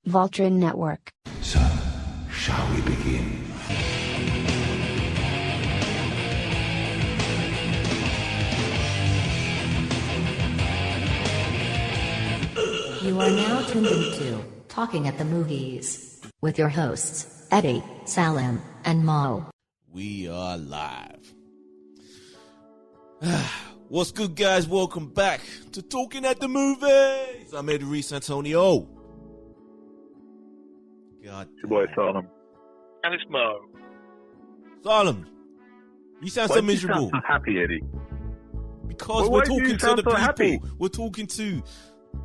Voltron Network. So, shall we begin? You are now tuned into Talking at the Movies with your hosts, Eddie, Salim, and Mo. We are live. What's good, guys? Welcome back to Talking at the Movies. I'm Eddie Reese Antonio. God, Your boy Salem. And it's Mo. Salem, you sound Why so do you miserable. sound so happy, Eddie? Because Well, we're why do you talking to sound the so people. happy? We're talking to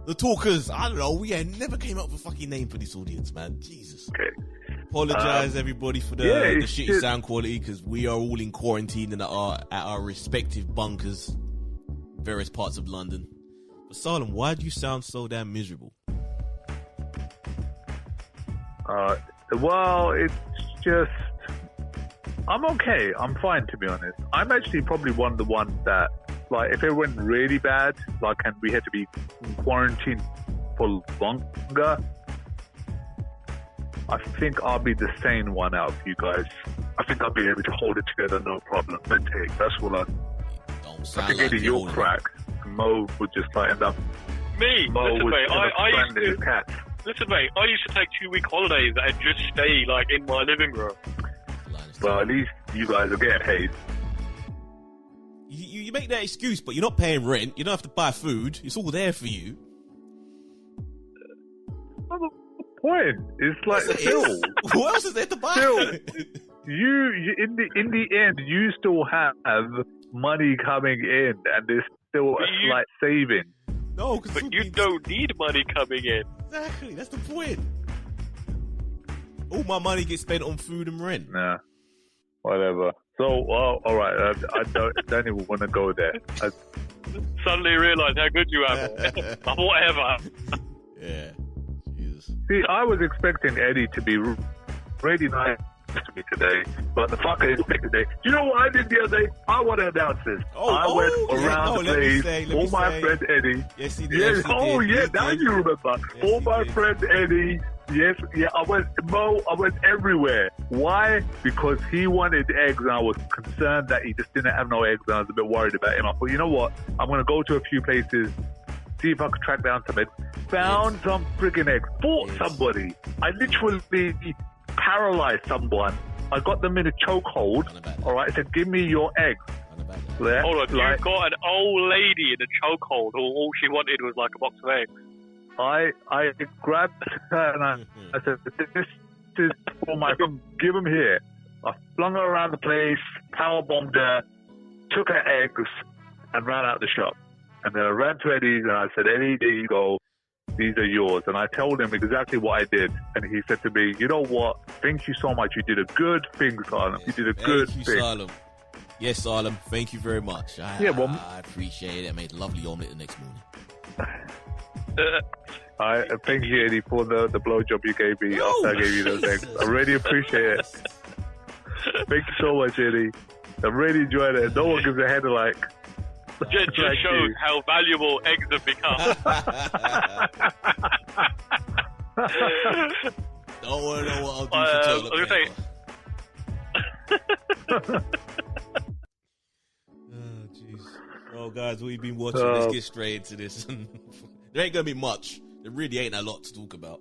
the talkers. I don't know. We never came up with a fucking name for this audience, man. Jesus. Okay. Apologize, everybody, for the it's shitty just- sound quality, because we are all in quarantine and at our respective bunkers, various parts of London. But Salem, why do you sound so damn miserable? Well, it's just... I'm okay. I'm fine, to be honest. I'm actually probably one of the ones that, like, if it went really bad, like, and we had to be quarantined for longer, I think I'll be the sane one out of you guys. I think I'll be able to hold it together, no problem. That's all I Don't I sound think like Eddie, you're you're cracked. Mo would just like end up... Me? Mo Listen, would mate, end up I used stranding his to... cat. Listen, mate, I used to take 2-week holidays and just stay, like, in my living room. Well, at least you guys will get paid. You make that excuse, but you're not paying rent. You don't have to buy food. It's all there for you. What's the point? It's like Yes, it still, is. What else is there to buy? still, you in the end, you still have money coming in, and there's still a You- slight saving. No, because But you don't need money coming in. Exactly, that's the point. All my money gets spent on food and rent. Nah, whatever. So, well, all right. I don't even want to go there. Suddenly realise how good you are. Whatever. Yeah, Jesus. See, I was expecting Eddie to be really nice to me today, but the fucker is me today. You know what I did the other day? I want to announce this. I went around the place for my friend Eddie. Yes, he did. Yes, Yes, he oh did. yeah, Yes, now he did. you remember. Yes, For he my did. friend Eddie. Yes, yeah, I went everywhere. Why? Because he wanted eggs and I was concerned that he just didn't have no eggs and I was a bit worried about him. I thought, you know what? I'm going to go to a few places, see if I could track down some eggs. Found some freaking eggs. Fought somebody. I literally paralyzed someone. I got them in a chokehold. All right, I said, give me your eggs. Yeah, Hold on, like, you've got an old lady in a chokehold who all she wanted was like a box of eggs. I grabbed her and I said, this is for my friend. Give them here. I flung her around the place, power bombed her, took her eggs, and ran out the shop. And then I ran to Eddie's and I said, Eddie, there you go. These are yours. And I told him exactly what I did. And he said to me, you know what? Thank you so much. You did a good thing, Salem. You did a good Thank you, thing. Salem. Yes, Salem. Thank you very much. I appreciate it. I made a lovely omelette the next morning. I thank you, Eddie, for the blowjob you gave me after I gave you those eggs. I really appreciate it. Thank you so much, Eddie. I really enjoyed it. No one gives a head like. Just like shows you. how valuable eggs have become. Don't want to know what I'll do for I toilet was gonna paper. Oh, jeez. Oh, guys, what you been watching? Let's get straight into this. There ain't gonna be much. There really ain't a lot to talk about.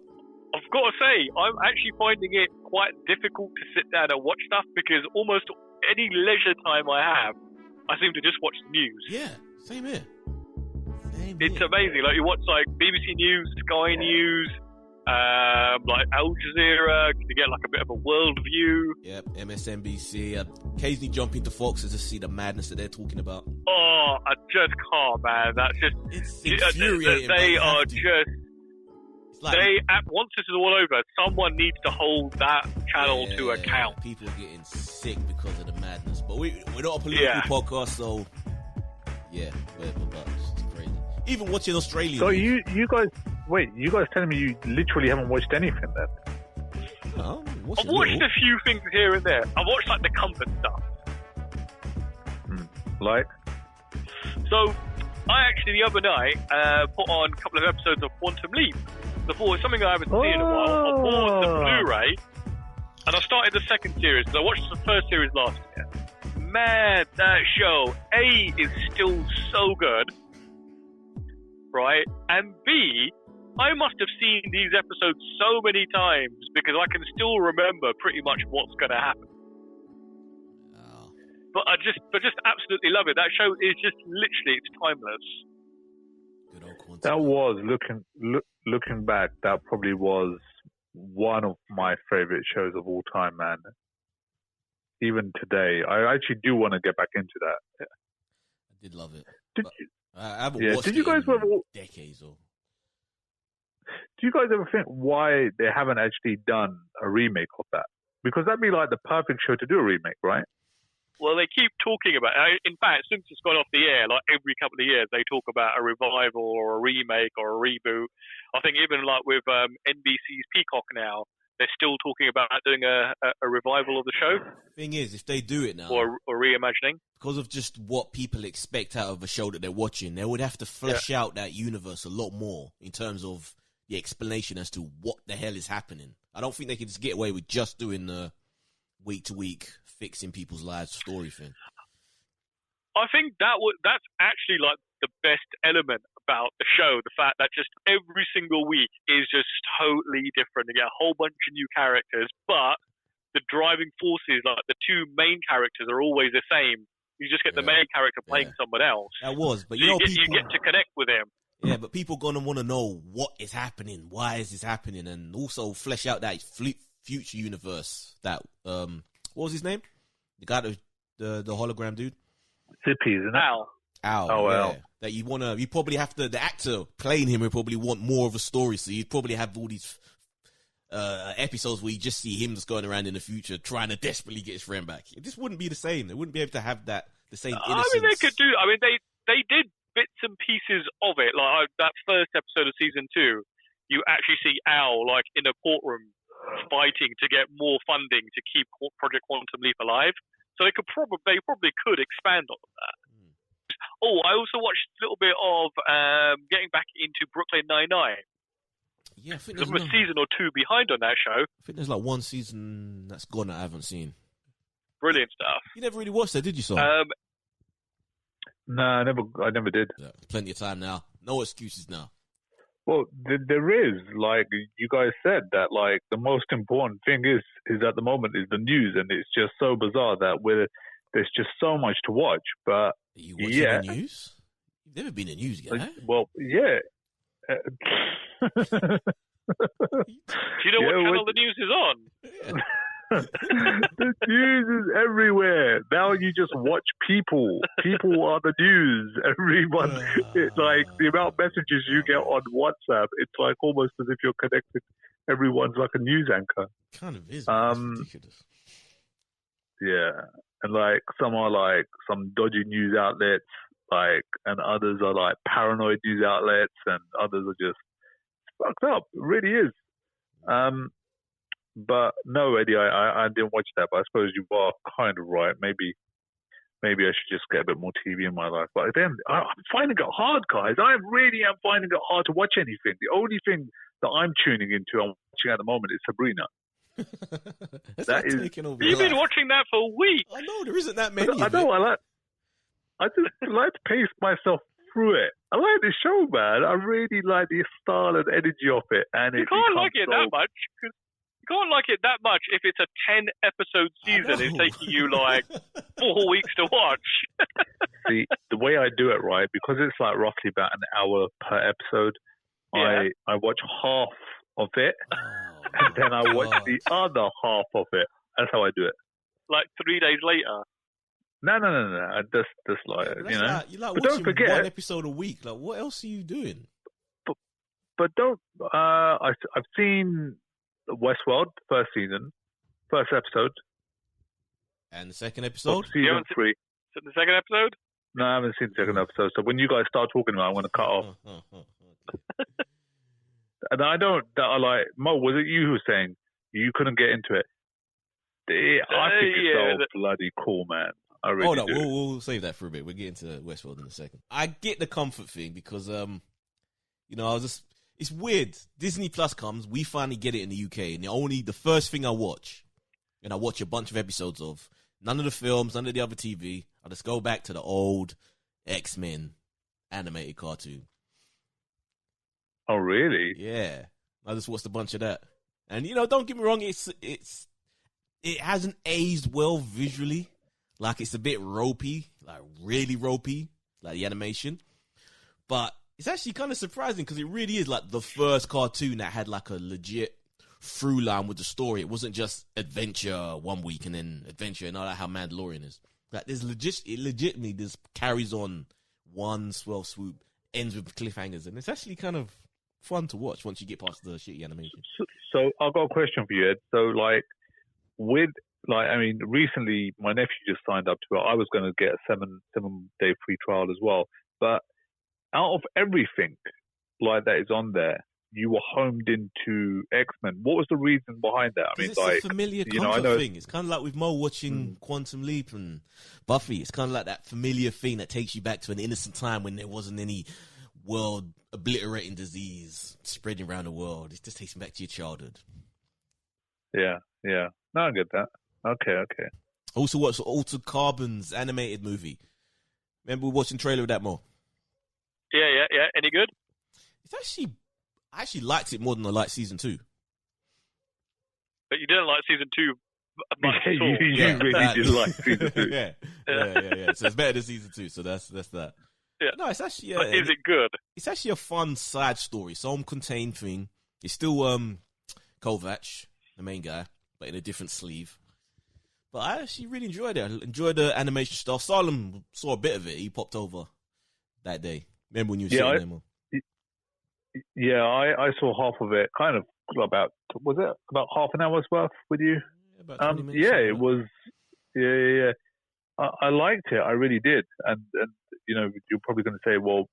I've got to say, I'm actually finding it quite difficult to sit down and watch stuff because almost any leisure time I have, I seem to just watch the news. Yeah, same here. It's amazing. Like you watch like BBC News, Sky News, like Al Jazeera to get like a bit of a world view. Yep, MSNBC. I occasionally jump into Fox to see the madness that they're talking about. Oh, I just can't, man. That's just It's infuriating. They but are have to. just. It's like, Once this is all over, someone needs to hold that channel to account. People are getting sick because of the madness. But we're not a political podcast, so yeah, whatever. But it's crazy. Even watching Australia. So you guys telling me you literally haven't watched anything then? No, I've watched a few things here and there. I've watched like the comfort stuff. Like? So, I actually the other night put on a couple of episodes of Quantum Leap. It's something I haven't seen in a while. I bought the Oh. Blu-ray, and I started the second series because I watched the first series last year. Man, that show, A, is still so good, right? And B, I must have seen these episodes so many times because I can still remember pretty much what's going to happen. Oh. But I just absolutely love it. That show is just literally, it's timeless. Good old Quantum. That was looking back. That probably was one of my favorite shows of all time, man. Even today, I actually do want to get back into that. I did love it. Did But you, I haven't yeah, watched did you it guys in ever? decades or. Do you guys ever think why they haven't actually done a remake of that? Because that'd be like the perfect show to do a remake, right? Well, they keep talking about it. In fact, since it's gone off the air, like every couple of years, they talk about a revival or a remake or a reboot. I think even like with NBC's Peacock now, they're still talking about doing a revival of the show Thing is, if they do it now, or reimagining. because of just what people expect out of a show that they're watching, they would have to flesh out that universe a lot more in terms of the explanation as to what the hell is happening. I don't think they can just get away with just doing the week to week fixing people's lives story thing. I think that's actually like the best element about the show, the fact that just every single week is just totally different. You get a whole bunch of new characters, but the driving forces, like the two main characters, are always the same. You just get the main character playing someone else. That was, but So you know, you get to connect with him. yeah, but people gonna want to know what is happening, why is this happening, and also flesh out that future universe. That what was his name? The guy that the hologram dude. Zippy, isn't it? Al. Oh, yeah. Al. That you probably have to, the actor playing him would probably want more of a story, so you'd probably have all these episodes where you just see him just going around in the future trying to desperately get his friend back. It just wouldn't be the same. They wouldn't be able to have the same innocence. I mean, they could do. I mean, they did bits and pieces of it. Like that first episode of season 2, you actually see Al like in a courtroom fighting to get more funding to keep Project Quantum Leap alive. So they probably could expand on that. Oh, I also watched a little bit of getting back into Brooklyn Nine-Nine. Yeah, I think I'm a season or 2 behind on that show. I think there's like one season that's gone that I haven't seen. Brilliant stuff. You never really watched that, did you, son? No, I never did. Yeah, plenty of time now. No excuses now. Well, there is, like you guys said, that like the most important thing is at the moment is the news, and it's just so bizarre that there's just so much to watch. But Are you watching the news? You've never been a news guy. well, yeah. Do you know what channel the news is on? The news is everywhere. Now you just watch people. People are the news. Everyone, it's like the amount of messages you get on WhatsApp, it's like almost as if you're connected. Everyone's like a news anchor. Kind of is. That's ridiculous. Yeah. And like some are like some dodgy news outlets, like, and others are like paranoid news outlets, and others are just fucked up. It really is. But no, Eddie, I didn't watch that. But I suppose you are kind of right. Maybe I should just get a bit more TV in my life. But then I'm finding it hard, guys. I really am finding it hard to watch anything. The only thing that I'm tuning into and watching at the moment is Sabrina. That is taking over. You've been watching that for weeks. I know there isn't that many. I know. I just like to pace myself through it. I like the show, man. I really like the style and energy of it. And you can't like it that much. You can't like it that much if it's a 10-episode season. It's taking you like 4 weeks to watch. See, the way I do it, right, because it's like roughly about an hour per episode, I watch half of it, and then I watch the other half of it. That's how I do it. Like 3 days later. No. Just like, you know. You like but watching don't forget, one episode a week. Like, what else are you doing? But don't. I've seen Westworld first season, first episode, and the second episode. Season 3. So the second episode? No, I haven't seen the second episode. So when you guys start talking about it, I'm going to cut off. And I don't. Like Mo, was it you who was saying you couldn't get into it? I think it's so bloody cool, man. I really Hold on, do. we'll save that for a bit. We'll get into Westworld in a second. I get the comfort thing because, you know, it's weird. Disney Plus comes, we finally get it in the UK, and the first thing I watch, and I watch a bunch of episodes of, none of the films, none of the other TV. I just go back to the old X-Men animated cartoon. Oh, really? Yeah, I just watched a bunch of that, and don't get me wrong, it hasn't aged well visually. Like, it's a bit ropey, like really ropey, like the animation. But it's actually kind of surprising because it really is like the first cartoon that had like a legit through line with the story. It wasn't just adventure one week and then adventure and all that, how Mandalorian is. Like, it legitimately just carries on one swell swoop, ends with cliffhangers, and it's actually kind of fun to watch once you get past the shitty animation. So I've got a question for you, Ed. So, like, recently my nephew just signed up to it. I was going to get a 7-day free trial as well. But out of everything like that is on there, you were homed into X-Men. What was the reason behind that? I mean, it's a familiar comfort thing. It's kind of like with Mo watching Quantum Leap and Buffy. It's kind of like that familiar thing that takes you back to an innocent time when there wasn't any world obliterating disease spreading around the world. It just takes you back to your childhood. Yeah. No, I get that. Okay. Also watched Altered Carbon's animated movie. Remember watching the trailer of that, Mo? Yeah. Any good? I actually liked it more than I liked season 2. But you didn't like season 2 much at all. You really did like season 2. yeah. So it's better than season 2. So that's that. Yeah. No, it's actually. But is it good? It's actually a fun side story. Some contained thing. It's still Kovac, the main guy, but in a different sleeve. But I actually really enjoyed it. I enjoyed the animation stuff. Salem saw a bit of it. He popped over that day. Remember when you were sitting there? Yeah, I saw half of it. Kind of about half an hour's worth with you? Yeah, about 20 minutes. Yeah, it was. Yeah. I liked it. I really did. And you're probably going to say, well,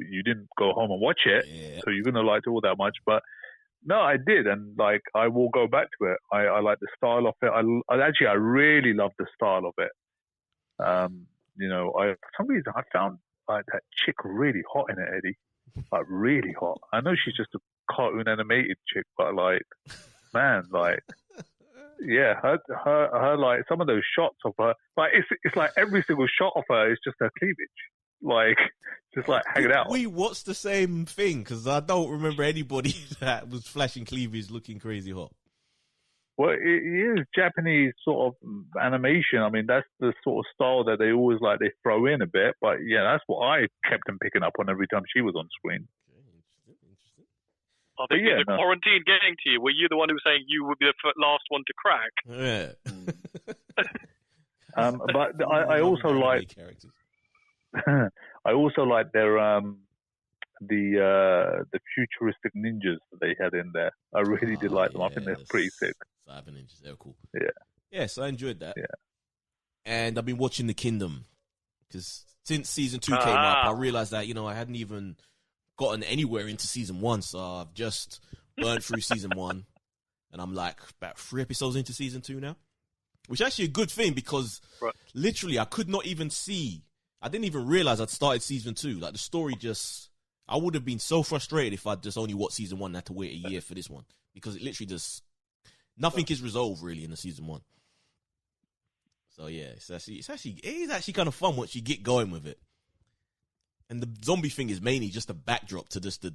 you didn't go home and watch it, so you're going to like it all that much. But no, I did, and like I will go back to it. I like the style of it. I really love the style of it. For some reason I found like that chick really hot in it, Eddie. Like really hot. I know she's just a cartoon animated chick, but like, man, like, yeah, her like some of those shots of her, like it's like every single shot of her is just her cleavage, like just like hanging out. We watched the same thing because I don't remember anybody that was flashing cleavage looking crazy hot. Well, it is Japanese sort of animation. I mean, that's the sort of style that they always like, they throw in a bit. But yeah, that's what I kept on picking up on every time she was on screen. Interesting. I think is the quarantine getting to you? Were you the one who was saying you would be the last one to crack? Yeah. But I also like I also like their the futuristic ninjas that they had in there. I really did like them. I think they're pretty sick. 5 ninjas, they're cool. Yeah. Yes, I enjoyed that. Yeah. And I've been watching The Kingdom because since season 2 came up, I realized that I hadn't even gotten anywhere into season 1, so I've just burned through season 1, and I'm like about 3 episodes into season 2 now, which is actually a good thing because literally I could not even see. I didn't even realize I'd started season 2. Like the story I would have been so frustrated if I'd just only watched season 1 and had to wait a year for this one because it literally just nothing is resolved really in the season 1. So yeah, it is actually kind of fun once you get going with it. And the zombie thing is mainly just a backdrop to just the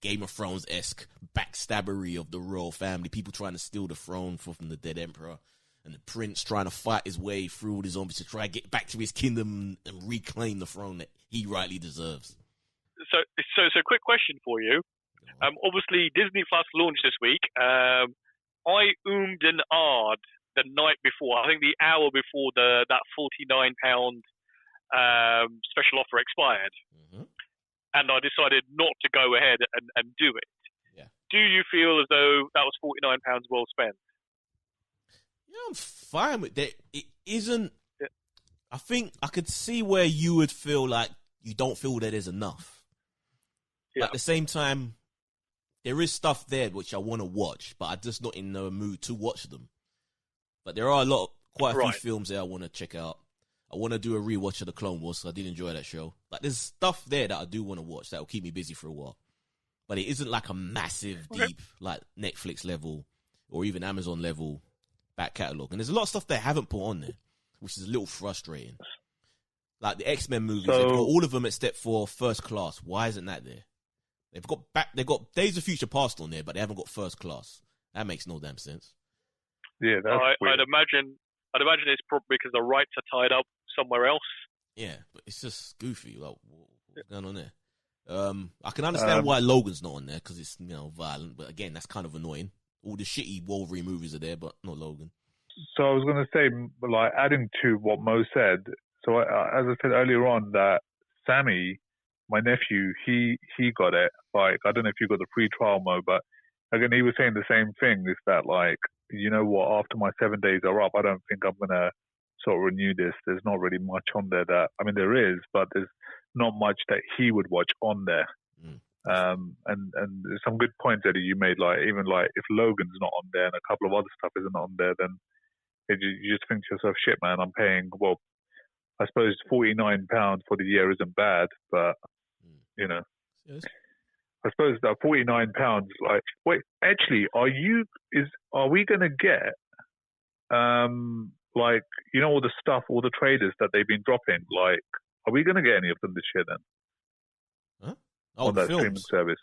Game of Thrones-esque backstabbery of the royal family, people trying to steal the throne from the dead emperor, and the prince trying to fight his way through all the zombies to try to get back to his kingdom and reclaim the throne that he rightly deserves. So quick question for you. Obviously, Disney Plus launched this week. I oomed and ahed the night before. I think the hour before that £49 special offer expired, and I decided not to go ahead and do it. Yeah. Do you feel as though that was £49 well spent? Yeah, I'm fine with that. It isn't. Yeah. I think I could see where you would feel like you don't feel that there's enough. Yeah. But at the same time, there is stuff there which I want to watch, but I'm just not in the mood to watch them. But there are quite a few films there I want to check out. I want to do a rewatch of the Clone Wars, so I did enjoy that show. Like, there's stuff there that I do want to watch that will keep me busy for a while. but it isn't like a massive, deep, like Netflix level or even Amazon level back catalogue. And there's a lot of stuff they haven't put on there, which is a little frustrating. Like the X-Men movies, they've got all of them except for First Class. Why isn't that there? They've got Days of Future Past on there, but they haven't got First Class. That makes no damn sense. Yeah, that's weird. I'd imagine it's probably because the rights are tied up somewhere else. Yeah, but it's just goofy. Like, what's going on there? I can understand why Logan's not on there because it's violent, but again, that's kind of annoying. All the shitty Wolverine movies are there, but not Logan. So I was going to say, like, adding to what Mo said. So as I said earlier on, that Sammy, my nephew, he got it. Like, I don't know if you got the free trial, Mo, but again, he was saying the same thing. Is that like, you know what? After my 7 days are up, I don't think I'm gonna sort of renew this. There's not really much on there that there is, but there's not much that he would watch on there. And there's some good points that you made. Like, even like if Logan's not on there and a couple of other stuff isn't on there, then you just think to yourself, shit, man, I'm paying. Well, I suppose £49 for the year isn't bad, but you know. Yes. I suppose that £49, like, wait, actually, are we going to get, like, you know, all the stuff, all the trailers that they've been dropping, like, are we going to get any of them this year then? Huh? Oh, on the that films. streaming service?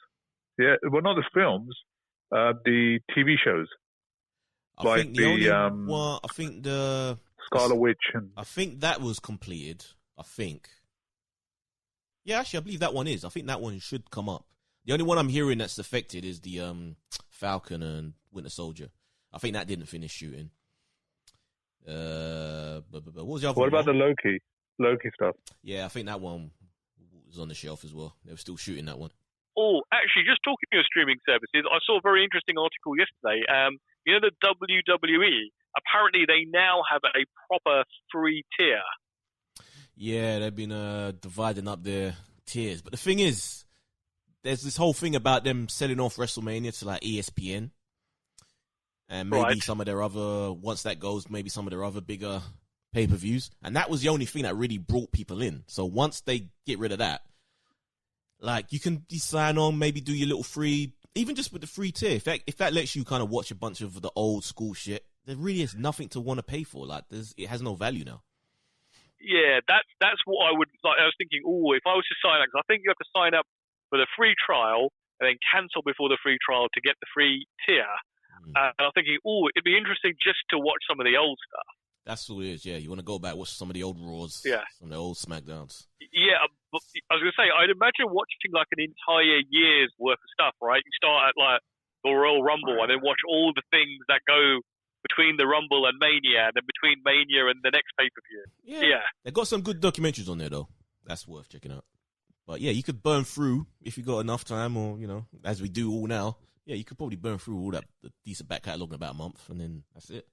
Yeah, well, not the films, the TV shows. I think the Scarlet Witch and... I think that was completed. I think. Yeah, actually, I believe that one is. I think that one should come up. The only one I'm hearing that's affected is the Falcon and Winter Soldier. I think that didn't finish shooting. But what was the other one? What about the Loki stuff? Yeah, I think that one was on the shelf as well. They were still shooting that one. Oh, actually, just talking of streaming services, I saw a very interesting article yesterday. You know, the WWE, apparently they now have a proper free tier. Yeah, they've been dividing up their tiers. But the thing is, there's this whole thing about them selling off WrestleMania to like ESPN. And maybe some of their other, once that goes, maybe some of their other bigger pay-per-views. And that was the only thing that really brought people in. So once they get rid of that, like, you can sign on, maybe do your little free, even just with the free tier. If that lets you kind of watch a bunch of the old school shit, there really is nothing to want to pay for. Like, it has no value now. Yeah, that's what I would like. I was thinking, if I was to sign up, because I think you have to sign up for the free trial and then cancel before the free trial to get the free tier. And I'm thinking, it'd be interesting just to watch some of the old stuff. That's what it is, yeah. You want to go back, watch some of the old Raws, some of the old SmackDowns. Yeah, but I was going to say, I'd imagine watching like an entire year's worth of stuff, right? You start at like the Royal Rumble and then watch all the things that go between the Rumble and Mania, and then between Mania and the next pay-per-view. Yeah. They've got some good documentaries on there, though. That's worth checking out. But yeah, you could burn through, if you got enough time, or, you know, as we do all now, yeah, you could probably burn through all that the decent back catalogue in about a month, and then that's it.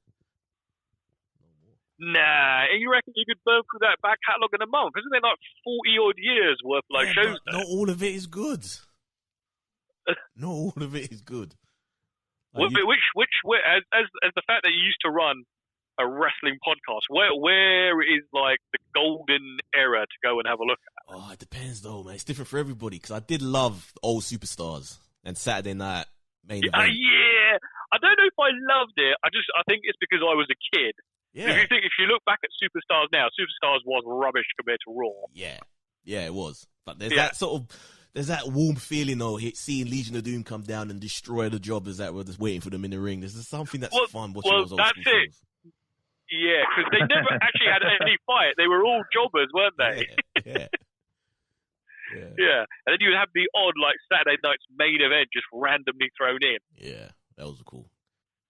Nah, and you reckon you could burn through that back catalogue in a month? Isn't there like 40-odd years worth of shows there? Not all of it is good. Not all of it is good. Like as the fact that you used to run a wrestling podcast, where is like the golden era to go and have a look at? Oh, it depends though, man. It's different for everybody, because I did love old superstars and Saturday Night main event. Yeah, I don't know if I loved it. I think it's because I was a kid. Yeah. If you look back at Superstars now, Superstars was rubbish compared to Raw. Yeah, it was. But there's that warm feeling though, seeing Legion of Doom come down and destroy the jobbers that were just waiting for them in the ring. There's something that's fun watching those old school shows. Yeah, because they never actually had any fight. They were all jobbers, weren't they? Yeah. And then you would have the odd like Saturday night's main event just randomly thrown in. Yeah, that was cool.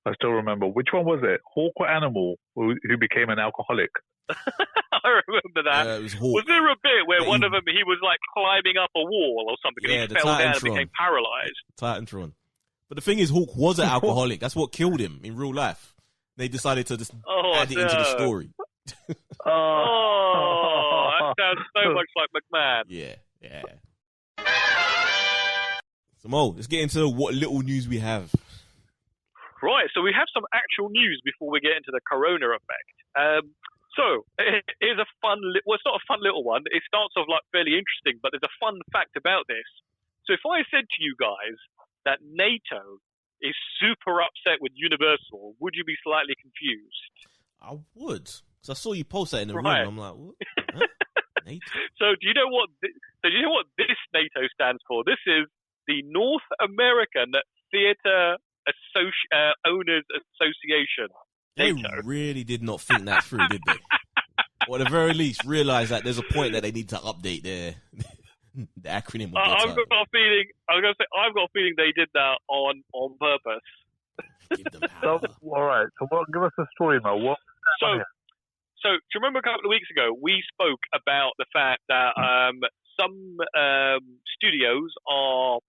I still remember. Which one was it? Hawk or Animal, who became an alcoholic? I remember that. Yeah, it was Hawk. Was there a bit where one of them, he was like climbing up a wall or something, and he fell down and became paralyzed? Titantron. But the thing is, Hawk was an alcoholic. That's what killed him in real life. They decided to just add it into the story. That sounds so much like McMahon. Yeah. So Mo, let's get into what little news we have. Right, so we have some actual news before we get into the corona effect. So, here's a fun, it's not a fun little one. It starts off like fairly interesting, but there's a fun fact about this. So if I said to you guys that NATO is super upset with Universal, would you be slightly confused? I would. Because I saw you post that in the room. Right. And I'm like, what? Huh? NATO? So do you know what? This NATO stands for? This is the North American Theatre Owners Association. They NATO. really did not think that through, did they? Or at the very least, realize that there's a point that they need to update their the acronym. I've got a feeling. I was going to say I've got a feeling they did that on purpose. Give them So, power. all right. So, give us a story, Mo. What? So, do you remember a couple of weeks ago we spoke about the fact that some studios are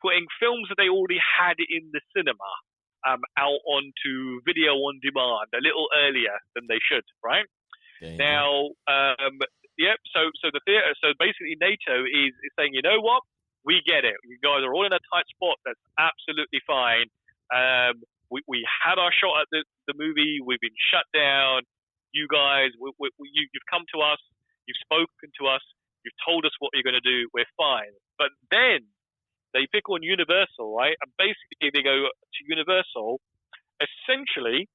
putting films that they already had in the cinema out onto video on demand a little earlier than they should, right? Now, So the theater, so basically NATO is saying, you know what? We get it. You guys are all in a tight spot. That's absolutely fine. We had our shot at the movie. We've been shut down. You guys, you've come to us. You've spoken to us. You've told us what you're going to do. We're fine. But then they pick on Universal, right? And basically they go to Universal. Essentially,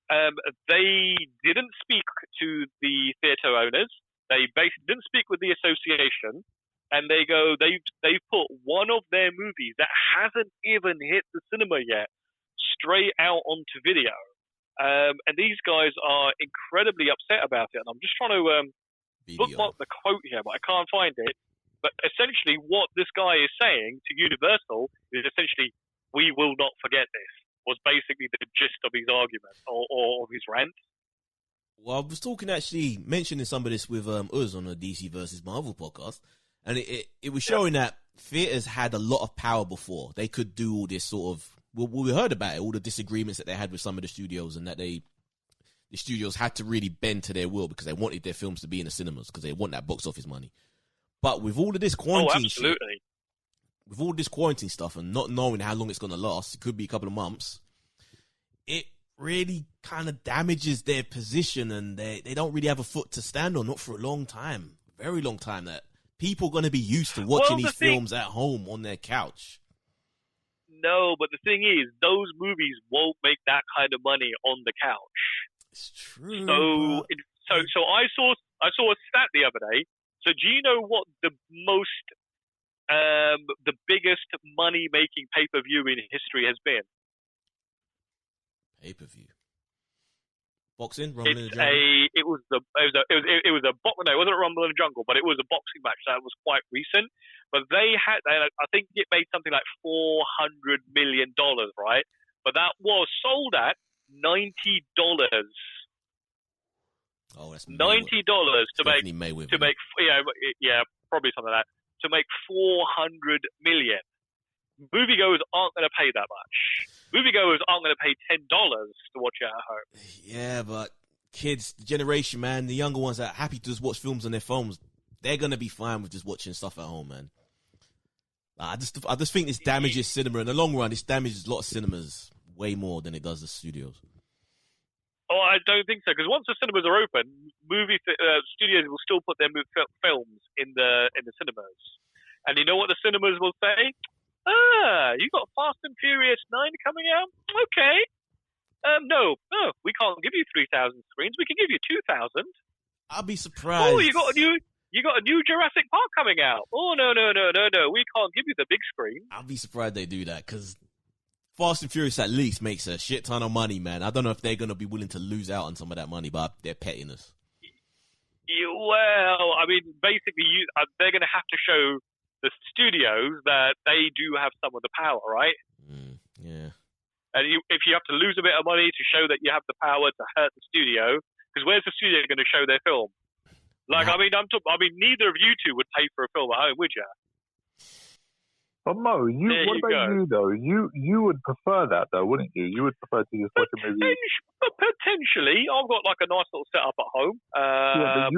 they didn't speak to the theatre owners. They basically didn't speak with the association, and they've put one of their movies that hasn't even hit the cinema yet straight out onto video. And these guys are incredibly upset about it. And I'm just trying to bookmark the quote here, but I can't find it. But essentially, what this guy is saying to Universal is essentially, "We will not forget this." Was basically the gist of his argument or of his rant. Well, I was mentioning some of this with us on the DC versus Marvel podcast, and it was showing that theaters had a lot of power before. They could do all this sort of. Well, we heard about it, all the disagreements that they had with some of the studios, and that the studios had to really bend to their will because they wanted their films to be in the cinemas because they want that box office money. But with all of this quarantine shit, with all this quarantine stuff and not knowing how long it's going to last, it could be a couple of months, it really kind of damages their position, and they don't really have a foot to stand on, not for a long time, very long time, that people are going to be used to watching these films at home on their couch. No, but the thing is, those movies won't make that kind of money on the couch. It's true. So I saw a stat the other day. So do you know what the biggest money-making pay-per-view in history has been? Pay-per-view. Boxing, Rumble in the Jungle. It was a boxing. No, it wasn't a Rumble in the Jungle, but it was a boxing match that was quite recent. But I think it made something like $400 million, right? But that was sold at $90. Oh, that's $90 to make probably something like that, to make 400 million. Moviegoers aren't going to pay that much. Moviegoers aren't going to pay $10 to watch it at home. Yeah, but kids, the generation, man, the younger ones that are happy to just watch films on their phones, they're going to be fine with just watching stuff at home, man. I just think this damages cinema. In the long run, this damages a lot of cinemas way more than it does the studios. Oh, I don't think so, because once the cinemas are open, studios will still put their films in the cinemas. And you know what the cinemas will say? You got Fast and Furious 9 coming out? Okay. No, we can't give you 3,000 screens. We can give you 2,000. I'll be surprised. Oh, you got a new Jurassic Park coming out. Oh, no. We can't give you the big screen. I'll be surprised they do that, because Fast and Furious at least makes a shit ton of money, man. I don't know if they're going to be willing to lose out on some of that money, but they're petting us. Well, I mean, basically, they're going to have to show the studios that they do have some of the power, right? Yeah. And if you have to lose a bit of money to show that you have the power to hurt the studio, because where's the studio going to show their film? Like, I mean, neither of you two would pay for a film at home, would you? But Mo, what about you though? You would prefer that though, wouldn't you? You would prefer to just watch a movie. Potentially, I've got like a nice little setup at home. I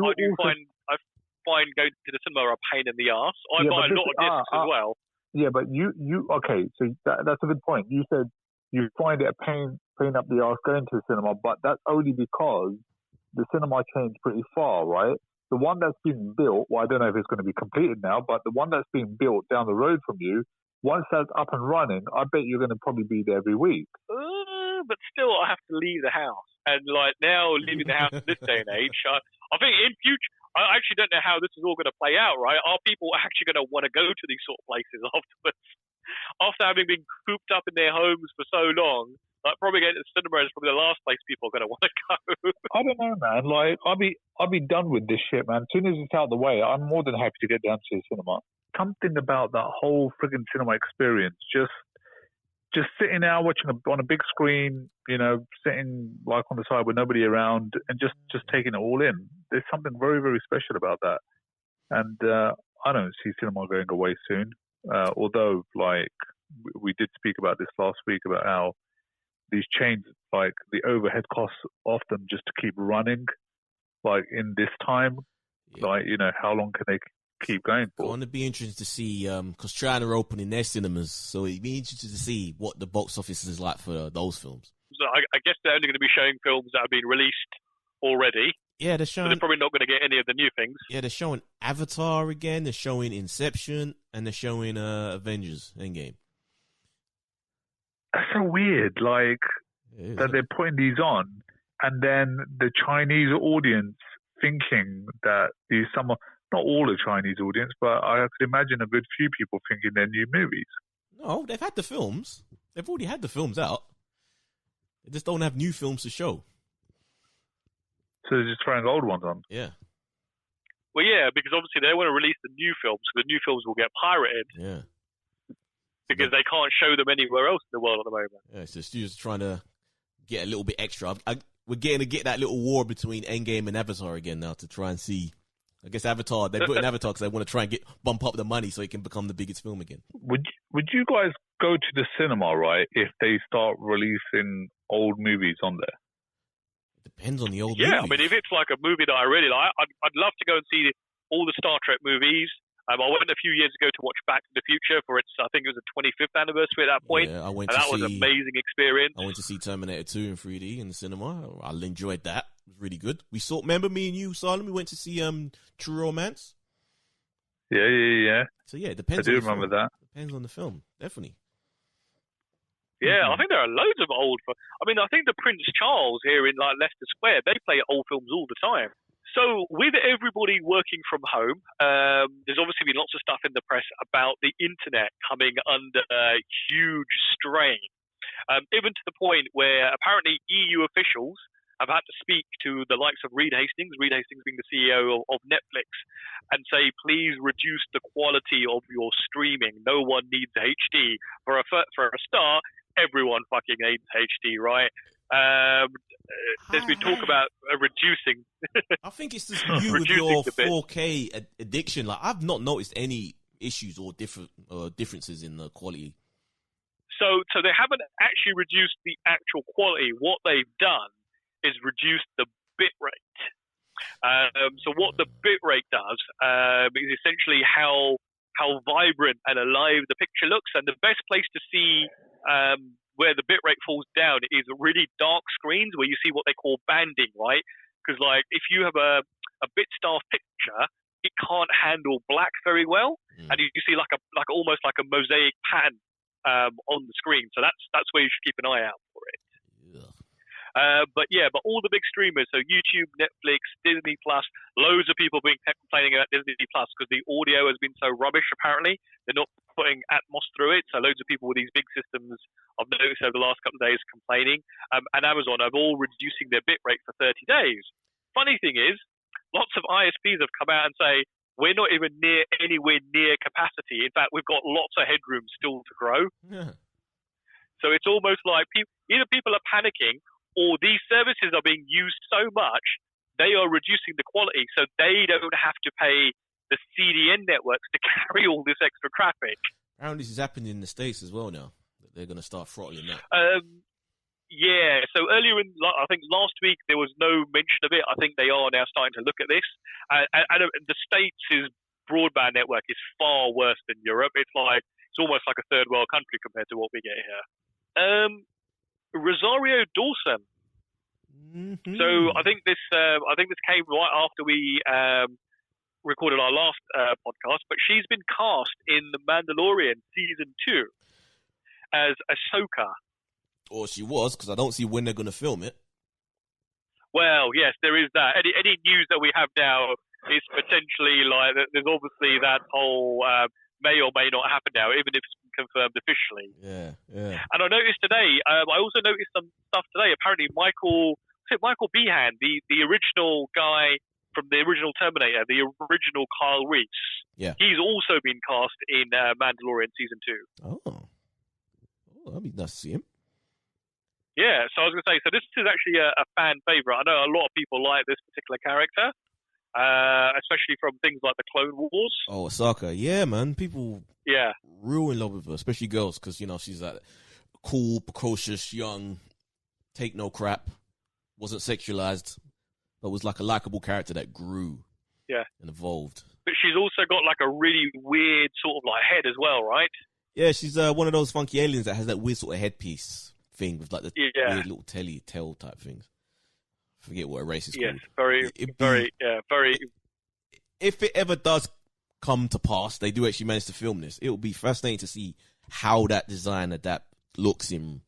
find going to the cinema a pain in the arse. I buy a lot of discs as well. Yeah, but you okay? So that's a good point. You said you find it a pain up the arse going to the cinema, but that's only because the cinema chain's pretty far, right? the one that's been built, well, I don't know if it's going to be completed now, but the one that's being built down the road from you, once that's up and running, I bet you're going to probably be there every week. But still, I have to leave the house. And like now, leaving the house in this day and age, I think in future, I actually don't know how this is all going to play out, right? Are people actually going to want to go to these sort of places afterwards? After having been cooped up in their homes for so long, like probably going to the cinema is probably the last place people are going to want to go. I don't know, man. Like, I'll be done with this shit, man. As soon as it's out of the way, I'm more than happy to get down to the cinema. Something about that whole friggin' cinema experience, just sitting there watching on a big screen, you know, sitting like on the side with nobody around, and just taking it all in. There's something very, very special about that, and I don't see cinema going away soon. Although, like, we did speak about this last week about how these chains, like the overhead costs of them just to keep running, like in this time, like, you know, how long can they keep going for? It's going to be interesting to see, because China are opening their cinemas, so it'd be interesting to see what the box office is like for those films. So I guess they're only going to be showing films that have been released already. Yeah, they're showing. So they're probably not going to get any of the new things. Yeah, they're showing Avatar again. They're showing Inception, and they're showing Avengers Endgame. That's so weird, like that they're putting these on, and then the Chinese audience thinking that these not all the Chinese audience, but I could imagine a good few people thinking they're new movies. No, they've had the films. They've already had the films out. They just don't have new films to show. So they're just throwing old ones on. Yeah. Well, yeah, because obviously they want to release the new films, so the new films will get pirated. Yeah. Because they can't show them anywhere else in the world at the moment. Yeah, so studios trying to get a little bit extra. We're getting to get that little war between Endgame and Avatar again now to try and see. I guess Avatar, they put in Avatar because they want to try and bump up the money so it can become the biggest film again. Would you guys go to the cinema, right, if they start releasing old movies on there? It depends on the old Yeah, movies. I mean, if it's like a movie that I really like, I'd love to go and see all the Star Trek movies. I went a few years ago to watch Back to the Future for its, I think it was the 25th anniversary at that point. Yeah, that was an amazing experience. I went to see Terminator 2 in 3D in the cinema. I enjoyed that. It was really good. Remember me and you, Salem? We went to see True Romance. Yeah. So yeah, it depends. I do remember that. Depends on the film, definitely. Yeah, I think there are loads of old. I mean, I think the Prince Charles here in like Leicester Square, they play old films all the time. So with everybody working from home, there's obviously been lots of stuff in the press about the internet coming under huge strain, even to the point where apparently EU officials have had to speak to the likes of Reed Hastings being the CEO of Netflix, and say, please reduce the quality of your streaming. No one needs HD. For a start, everyone fucking needs HD, right? There's been talk about reducing. I think it's just you with your 4K addiction. Like, I've not noticed any issues or differences in the quality. So they haven't actually reduced the actual quality. What they've done is reduce the bit rate. So what the bit rate does is essentially how vibrant and alive the picture looks, and the best place to see where the bit rate falls down is really dark screens where you see what they call banding, right? Because like if you have a bit starved picture, it can't handle black very well, and you see like almost like a mosaic pattern on the screen. So that's where you should keep an eye out for it. But all the big streamers, so YouTube, Netflix, Disney Plus, loads of people been complaining about Disney Plus because the audio has been so rubbish. Apparently, they're not putting Atmos through it. So loads of people with these big systems, I've noticed over the last couple of days, complaining. And Amazon are all reducing their bit rate for 30 days. Funny thing is, lots of ISPs have come out and say we're not even anywhere near capacity. In fact, we've got lots of headroom still to grow. Yeah. So it's almost like either people are panicking, or these services are being used so much, they are reducing the quality so they don't have to pay the CDN networks to carry all this extra traffic. Apparently this is happening in the States as well now. They're going to start throttling that. Yeah, so earlier I think last week, there was no mention of it. I think they are now starting to look at this. And the States' broadband network is far worse than Europe. It's almost like a third world country compared to what we get here. Rosario Dawson. Mm-hmm. So I think this came right after we recorded our last podcast. But she's been cast in The Mandalorian season 2 as Ahsoka. Or she was, because I don't see when they're going to film it. Well, yes, there is that. Any news that we have now is potentially like there's obviously that whole may or may not happen now, even if it's confirmed officially. Yeah, yeah. And I noticed today. I also noticed some stuff today. Apparently, Michael Behan, the original guy from the original Terminator, the original Kyle Reese. Yeah. He's also been cast in Mandalorian season 2. Oh, that'd be nice to see him. Yeah, so I was going to say, so this is actually a fan favorite. I know a lot of people like this particular character, especially from things like the Clone Wars. Oh, Osaka. Yeah, man. People real in love with her, especially girls, because, she's that cool, precocious, young, take no crap, wasn't sexualized, but was like a likable character that grew and evolved. But she's also got like a really weird sort of like head as well, right? Yeah, she's one of those funky aliens that has that weird sort of headpiece thing with like the weird little tail type things. I forget what a race is called. Yes, very. If it ever does come to pass, they do actually manage to film this. It will be fascinating to see how that design looks in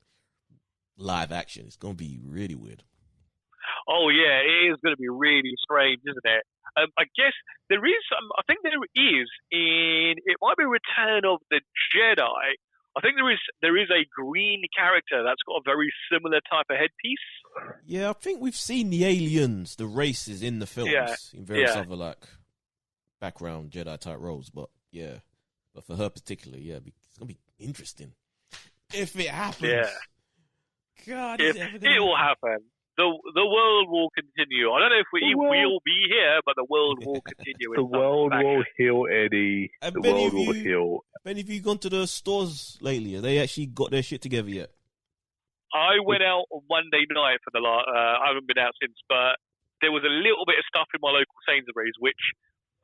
live action. It's going to be really weird. Oh yeah, it is going to be really strange, isn't it? I guess there is. I think there is in. It might be Return of the Jedi. I think there is a green character that's got a very similar type of headpiece. Yeah, I think we've seen the aliens, the races in the films in various other like background Jedi type roles, but for her particularly, it's gonna be interesting if it happens. Yeah, God, it will happen. The world will continue. I don't know if we'll be here, but the world will continue. The world will heal, Eddie. Have the world will heal. Have any of you gone to the stores lately? Have they actually got their shit together yet? I went out on Monday night for the last. I haven't been out since, but there was a little bit of stuff in my local Sainsbury's which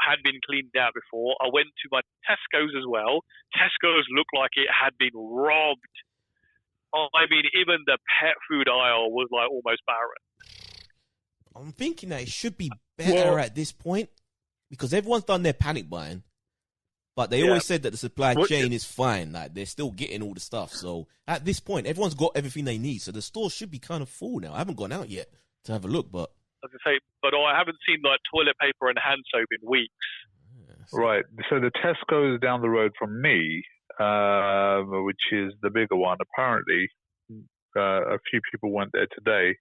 had been cleaned out before. I went to my Tesco's as well. Tesco's looked like it had been robbed. I mean, even the pet food aisle was like almost barren. I'm thinking that it should be better at this point because everyone's done their panic buying, but they always said that the supply chain is fine. Like they're still getting all the stuff. So at this point, everyone's got everything they need. So the store should be kind of full now. I haven't gone out yet to have a look, but as I say, but I haven't seen like toilet paper and hand soap in weeks. Right. So the Tesco's down the road from me, which is the bigger one. Apparently, a few people went there today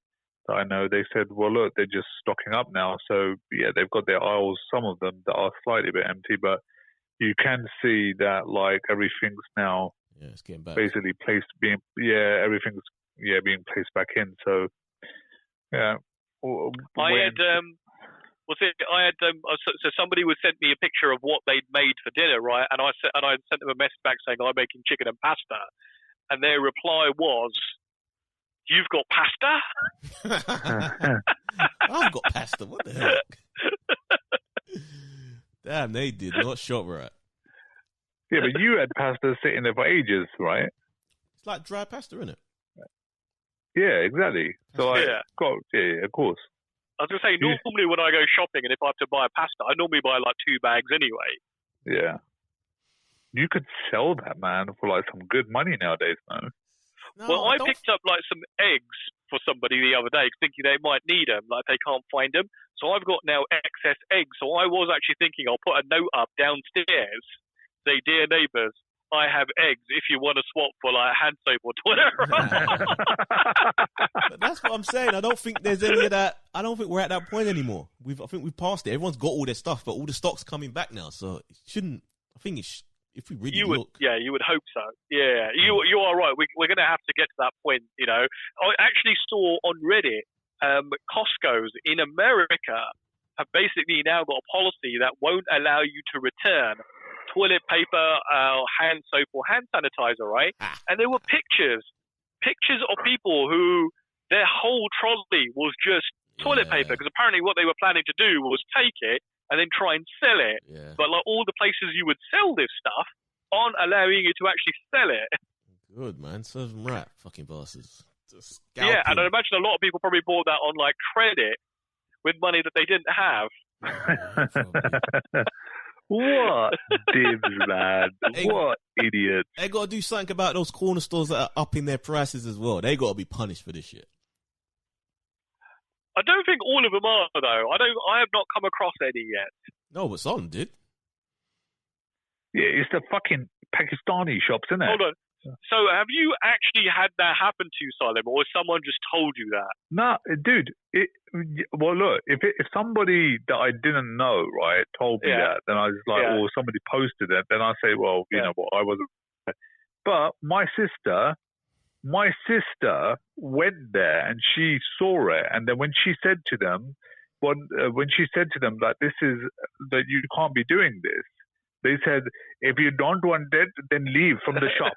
that I know. They said, well, look, they're just stocking up now. So, they've got their aisles, some of them, that are slightly a bit empty. But you can see that, like, everything's now it's getting back. Basically everything's being placed back in. So, so somebody would send me a picture of what they'd made for dinner, right? And I sent them a message back saying I'm making chicken and pasta, and their reply was, "You've got pasta?" I've got pasta. What the heck? Damn, they did not shop right. Yeah, but you had pasta sitting there for ages, right? It's like dry pasta, isn't it? Yeah, exactly. So of course. I was going to say, normally when I go shopping and if I have to buy pasta, I normally buy like 2 bags anyway. Yeah. You could sell that, man, for like some good money nowadays, man. No, I picked up like some eggs for somebody the other day thinking they might need them, like they can't find them. So I've got now excess eggs. So I was actually thinking I'll put a note up downstairs, say, dear neighbours, I have eggs if you want to swap for like hand soap or Twitter. But that's what I'm saying. I don't think there's any of that. I don't think we're at that point anymore. I think we've passed it. Everyone's got all their stuff, but all the stock's coming back now. So it shouldn't. I think if we really look. You would hope so. Yeah, you are right. We're going to have to get to that point. I actually saw on Reddit, Costco's in America have basically now got a policy that won't allow you to return toilet paper, hand soap, or hand sanitizer, right? And there were pictures of people who their whole trolley was just toilet paper, because apparently what they were planning to do was take it and then try and sell it. Yeah. But like all the places you would sell this stuff aren't allowing you to actually sell it. Good, man. Serve them right, fucking bastards. Yeah, and I imagine a lot of people probably bought that on like credit with money that they didn't have. What dibs, man? What idiots? They got to do something about those corner stores that are upping their prices as well. They got to be punished for this shit. I don't think all of them are though. I have not come across any yet. No, but some did. Yeah, it's the fucking Pakistani shops, isn't it? Hold on. So have you actually had that happen to you, Salim, or has someone just told you that? No, dude. Well, look, if somebody that I didn't know, right, told me that, then I was like, or somebody posted it, then I say, well, you know what, I wasn't. But my sister went there and she saw it, and then when she said to them, that this is that you can't be doing this, they said, if you don't want it, then leave from the shop.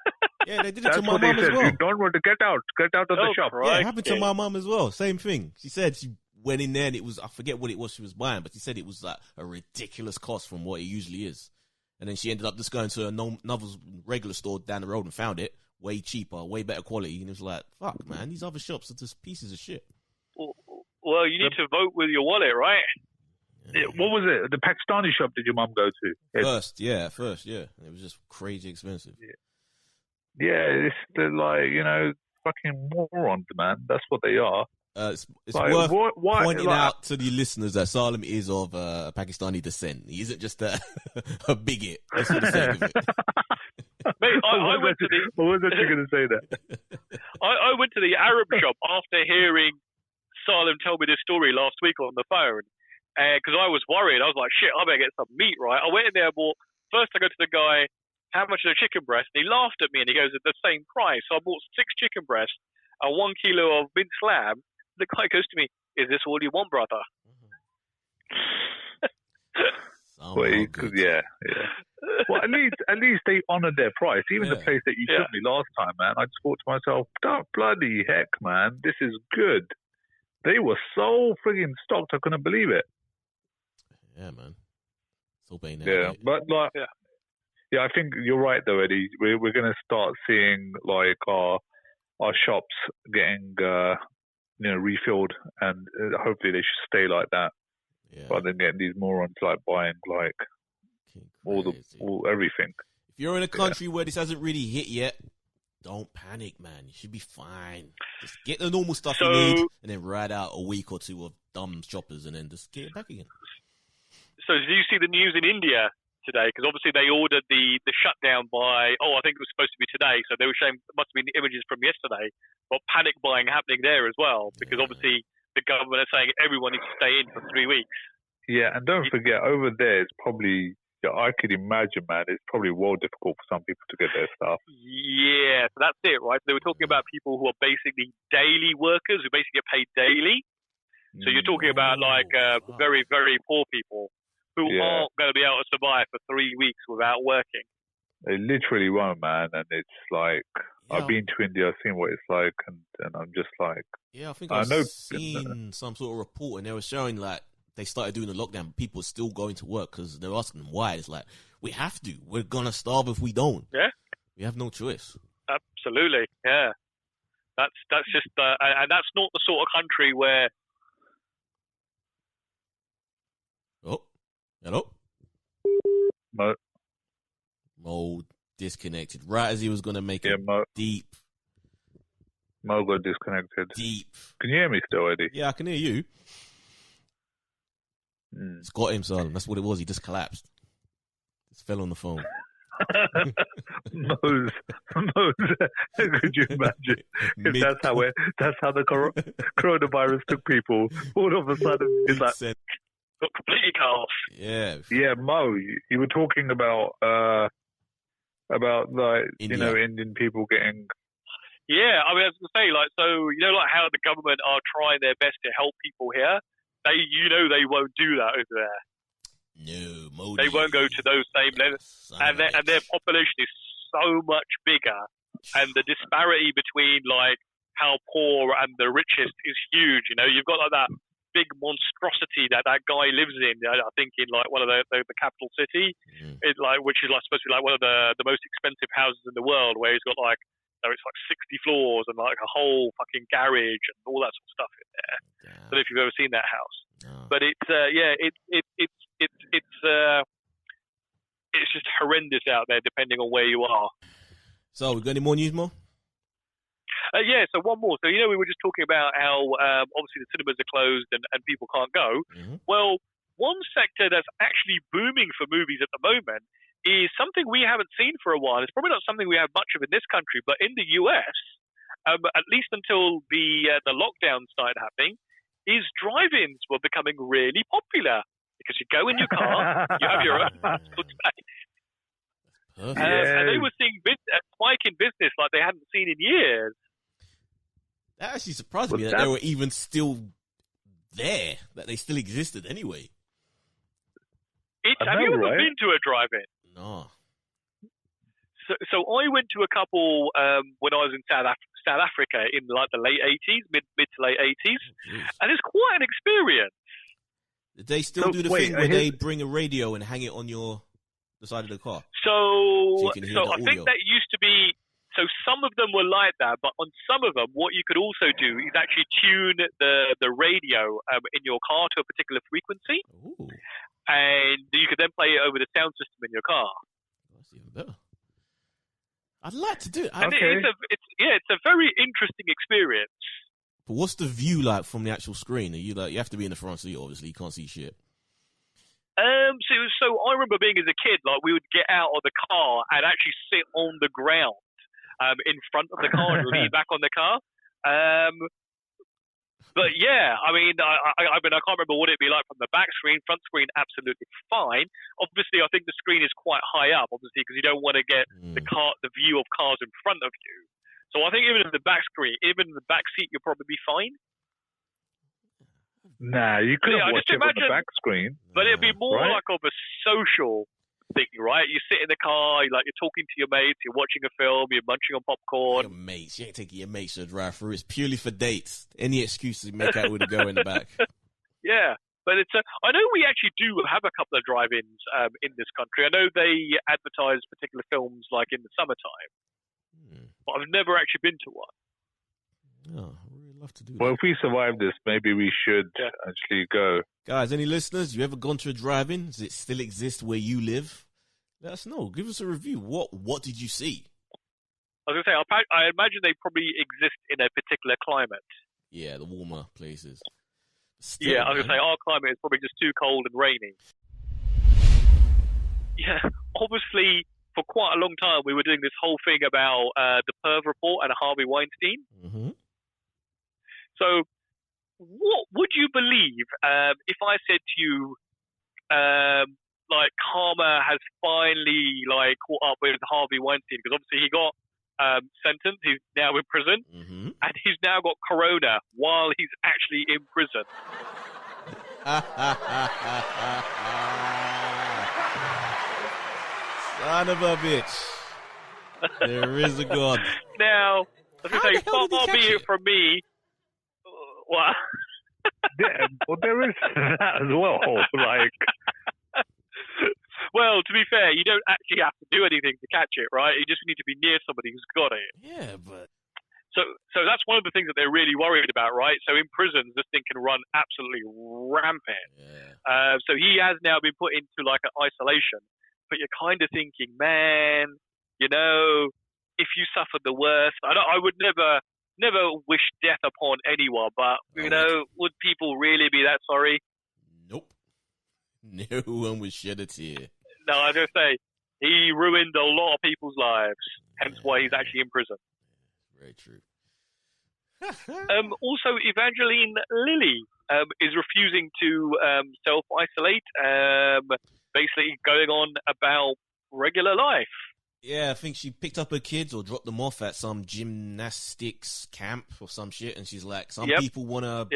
Yeah, they did it to my mum as well. You don't want to get out of the shop. Yeah, it happened to my mum as well. Same thing. She said she went in there and it was, I forget what it was she was buying, but she said it was like a ridiculous cost from what it usually is. And then she ended up just going to another regular store down the road and found it way cheaper, way better quality. And it was like, fuck, man, these other shops are just pieces of shit. Well, you need to vote with your wallet, right? Yeah, what was it? The Pakistani shop did your mum go to? First, yeah. It was just crazy expensive. Yeah, it's the, like, you know, fucking morons, man. That's what they are. It's like, worth pointing out to the listeners that Salim is of Pakistani descent. He isn't just a bigot. That's for the sake of it. Mate, I went to the... What was that you going to say there? I went to the Arab shop after hearing Salim tell me this story last week on the phone. Because I was worried. I was like, shit, I better get some meat, right? I went in there and bought... First, I go to the guy, how much is a chicken breast? And he laughed at me and he goes, at the same price. So I bought 6 chicken breasts and 1 kilo of minced lamb. The guy goes to me, is this all you want, brother? Yeah. Well, at least they honoured their price. Even the place that you took me last time, man, I just thought to myself, oh, bloody heck, man, this is good. They were so frigging stocked, I couldn't believe it. Yeah, man. So bad. Yeah, but like, yeah, I think you're right though, Eddie. We're going to start seeing like our shops getting refilled, and hopefully they should stay like that. Yeah. Rather than getting these morons like buying like all everything. If you're in a country where this hasn't really hit yet, don't panic, man. You should be fine. Just get the normal stuff you need, and then ride out a week or two of dumb shoppers, and then just get it back again. So did you see the news in India today? Because obviously they ordered the shutdown by, I think it was supposed to be today, so they were showing, must have been the images from yesterday, but panic buying happening there as well, because obviously the government is saying everyone needs to stay in for 3 weeks. Yeah, and don't forget, over there it's probably, I could imagine, man, it's probably well difficult for some people to get their stuff. Yeah, so that's it, right? They were talking about people who are basically daily workers, who basically get paid daily. So you're talking about like very, very poor people who aren't going to be able to survive for 3 weeks without working. They literally won't, man. And it's like, I've been to India, I've seen what it's like, and I'm just like... Yeah, I think I've seen some sort of report, and they were showing like they started doing the lockdown, but people are still going to work because they're asking them why. It's like, we have to. We're going to starve if we don't. Yeah. We have no choice. Absolutely, yeah. That's just... and that's not the sort of country where... Oh, hello? Mo disconnected. Right as he was going to make it deep. Mo got disconnected. Deep. Can you hear me still, Eddie? Yeah, I can hear you. It's got him, son. That's what it was. He just collapsed. Just fell on the phone. Mo's. Could you imagine if that's how the coronavirus took people? All of a sudden, it's like completely cut off. Yeah, Mo, you were talking about like India. Indian people getting. Yeah, I mean, I was going to say, like, so, like how the government are trying their best to help people here. They won't do that over there. No, Modi. They won't go to those same levels. And their population is so much bigger. And the disparity between, like, how poor and the richest is huge. You've got, like, that big monstrosity that guy lives in, I think, in, like, one of the capital city, which is, like, supposed to be, like, one of the most expensive houses in the world, where he's got, like, So it's like 60 floors and like a whole fucking garage and all that sort of stuff in there. Damn. I don't know if you've ever seen that house, No. but it's just horrendous out there depending on where you are. So, we got any more news, Mo? Yeah, so one more. So, we were just talking about how obviously the cinemas are closed and people can't go. Mm-hmm. Well, one sector that's actually booming for movies at the moment is something we haven't seen for a while. It's probably not something we have much of in this country, but in the US, at least until the lockdown started happening, is drive-ins were becoming really popular because you go in your car, you have your own personal space. And they were seeing a spike in business like they hadn't seen in years. That actually surprised me that they were even still there, that they still existed anyway. Have you ever been to a drive-in? No. So I went to a couple when I was in South Africa in like the late 80s, mid to late 80s, and it's quite an experience. Did they still do the thing where they bring a radio and hang it on the side of the car? So you can hear the I think audio. that used to be. So some of them were like that, but on some of them, what you could also do is actually tune the radio in your car to a particular frequency, Ooh, and you could then play it over the sound system in your car. that's even better. I'd like to do it. And it's a very interesting experience. But what's the view like from the actual screen? Are you have to be in the front seat, obviously. You can't see shit. So I remember being as a kid, like we would get out of the car and actually sit on the ground in front of the car and lean back on the car. But yeah, I mean, I can't remember what it'd be like from the back screen. Front screen, absolutely fine. Obviously, I think the screen is quite high up, obviously, because you don't want to get the view of cars in front of you. So I think even in the back screen, even in the back seat, you'll probably be fine. Nah, you couldn't watch it on the back screen. But it'd be more like of a social thing, right? You sit in the car, you're talking to your mates, you're watching a film, you're munching on popcorn. Your mates, you ain't taking your mates to drive through. It's purely for dates. Any excuse to make out with a girl in the back. Yeah, but I know we actually do have a couple of drive-ins in this country. I know they advertise particular films like in the summertime, but I've never actually been to one. Oh, I really love to do that. Well, if we survive this, maybe we should actually go. Guys, any listeners, you ever gone to a drive-in? Does it still exist where you live? Let us know. Give us a review. What did you see? I was going to say, I imagine they probably exist in a particular climate. Yeah, the warmer places. Still, I was going to say, our climate is probably just too cold and rainy. Yeah, obviously, for quite a long time, we were doing this whole thing about the Perv Report and Harvey Weinstein. Mm-hmm. So, what would you believe if I said to you, karma has finally caught up with Harvey Weinstein, because obviously he got sentenced, he's now in prison, and he's now got corona while he's actually in prison. Son of a bitch. There is a God. Now, I was going to say, far be it from me. What? Yeah, well, there is that as well. Well, to be fair, you don't actually have to do anything to catch it, right? You just need to be near somebody who's got it. Yeah, but... So that's one of the things that they're really worried about, right? So in prisons, this thing can run absolutely rampant. Yeah. So he has now been put into an isolation. But you're kind of thinking, man, if you suffered the worst, I would never wish death upon anyone, but, would people really be that sorry? Nope. No one would shed a tear. No, I was going to say, he ruined a lot of people's lives, hence why he's actually in prison. Very true. Also, Evangeline Lilly is refusing to self-isolate, basically going on about regular life. Yeah, I think she picked up her kids or dropped them off at some gymnastics camp or some shit, and she's like, people want to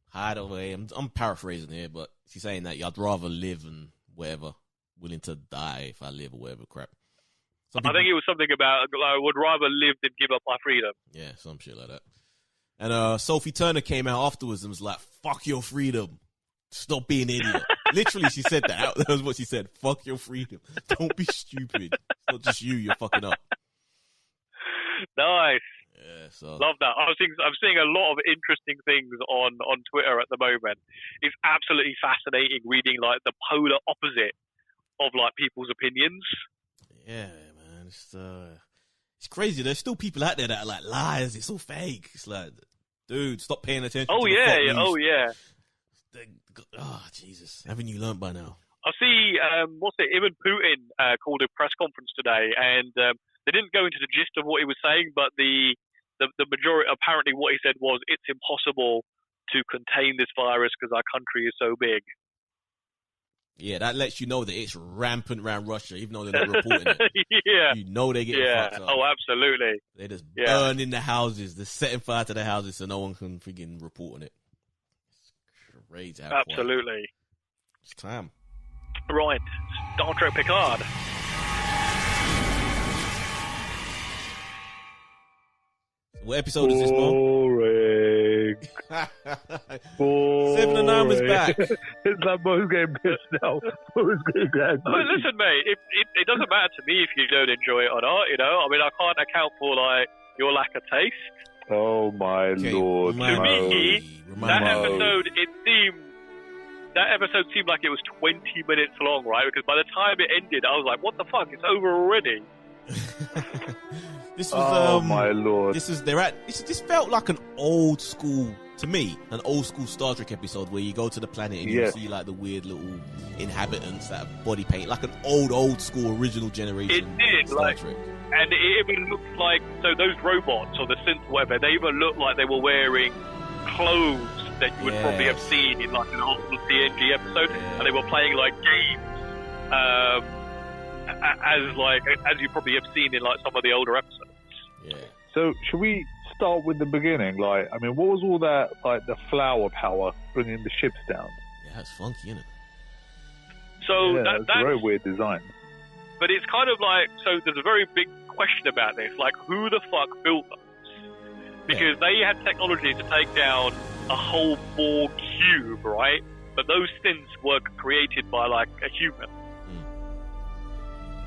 hide away. I'm paraphrasing here, but she's saying that I'd rather live and whatever, willing to die if I live or whatever crap. I think it was something about, I would rather live than give up my freedom. Yeah, some shit like that. And Sophie Turner came out afterwards and was like, fuck your freedom. Stop being an idiot. Literally, she said that. That was what she said. Fuck your freedom. Don't be stupid. It's not just you're fucking up. Nice. Yeah, so Love that. I'm seeing a lot of interesting things on Twitter at the moment. It's absolutely fascinating reading like the polar opposite of like people's opinions. yeah, man, it's crazy. There's still people out there that are like lies. It's all fake. It's like, dude, stop paying attention. Oh to the yeah, fuck yeah. news. Oh yeah. Oh Jesus, haven't you learned by now? I see. Even Putin called a press conference today, and they didn't go into the gist of what he was saying, but the majority, apparently, what he said was it's impossible to contain this virus because our country is so big. Yeah, that lets you know that it's rampant around Russia, even though they're not reporting it. Yeah. You know they get fucked up. Oh, absolutely. They just burning the houses. They're setting fire to the houses so no one can freaking report on it. It's crazy. Absolutely. It's time. Right. Star Trek Picard. What episode is this, Mo? Boring. 7 and 9 was back. It's like Mo's getting pissed now. Mo's getting angry. But listen, mate, it doesn't matter to me if you don't enjoy it or not, you know? I mean, I can't account for, like, your lack of taste. Oh, my Lord. To me, that Mo. episode seemed like it was 20 minutes long, right? Because by the time it ended, I was like, what the fuck? It's over already. This was, oh, my Lord. This felt like an old school, to me, an old school Star Trek episode where you go to the planet and you see like the weird little inhabitants that have body paint, like an old school original generation It did, Star like, Trek. and it even looked like, so those robots or the synth, whatever, they even looked like they were wearing clothes that you would probably have seen in like an old TNG episode, and they were playing like games, as you probably have seen in like some of the older episodes. Yeah. So, should we start with the beginning? Like, I mean, what was all that, like, the flower power bringing the ships down? Yeah, that's funky, isn't it? So Yeah, that's a very weird design. But it's kind of like, so there's a very big question about this, like, who the fuck built those? Because they had technology to take down a whole Borg cube, right? But those synths were created by, like, a human.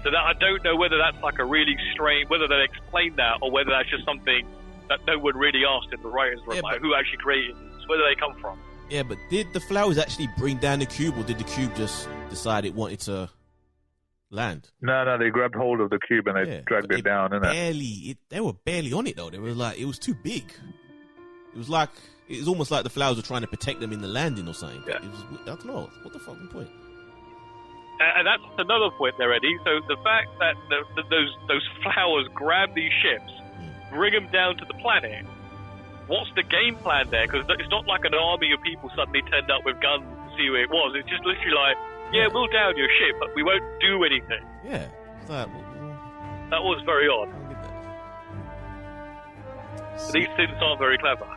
So that I don't know whether that's like a really strange, whether they explain that or whether that's just something that no one really asked in the writers' room, like who actually created this, where do they come from? Yeah, but did the flowers actually bring down the cube, or did the cube just decide it wanted to land? No, they grabbed hold of the cube and they dragged it down, innit? They were barely on it though. They were like, it was too big. It was almost like the flowers were trying to protect them in the landing or something. Yeah. I don't know. What the fucking point? And that's another point there, Eddie. So the fact that those flowers grab these ships, bring them down to the planet, what's the game plan there? Because it's not like an army of people suddenly turned up with guns to see where it was. It's just literally like, we'll down your ship, but we won't do anything. Yeah. That was very odd. These things aren't very clever.